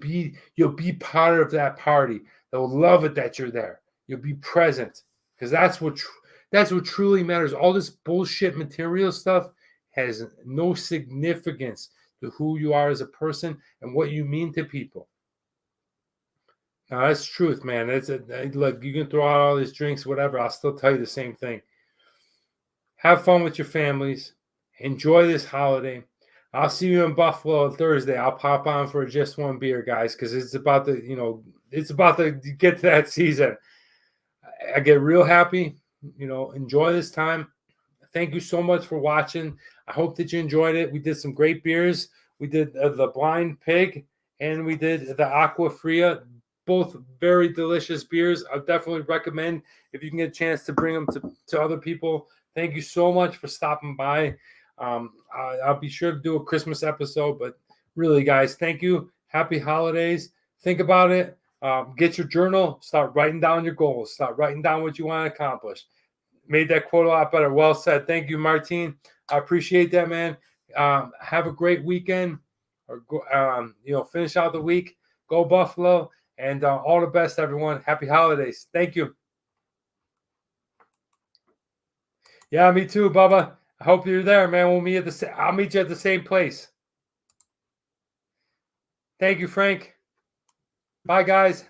be part of that party. They'll love it that you're there. You'll be present. Because that's what truly matters. All this bullshit material stuff has no significance to who you are as a person and what you mean to people. Now, that's truth, man. Look, you can throw out all these drinks, whatever. I'll still tell you the same thing. Have fun with your families. Enjoy this holiday. I'll see you in Buffalo on Thursday. I'll pop on for just one beer, guys, because it's about to get to that season. I get real happy. Enjoy this time. Thank you so much for watching. I hope that you enjoyed it. We did some great beers. We did the Blind Pig and we did the Aqua Fria. Both very delicious beers. I definitely recommend if you can get a chance to bring them to other people. Thank you so much for stopping by. I'll be sure to do a Christmas episode, but really, guys, thank you. Happy holidays. Think about it. Get your journal. Start writing down your goals. Start writing down what you want to accomplish. Made that quote a lot better. Well said. Thank you, Martine. I appreciate that, man. Have a great weekend, or finish out the week. Go Buffalo, and all the best, everyone. Happy holidays. Thank you. Yeah, me too, Bubba. I hope you're there, man. I'll meet you at the same place. Thank you, Frank. Bye, guys.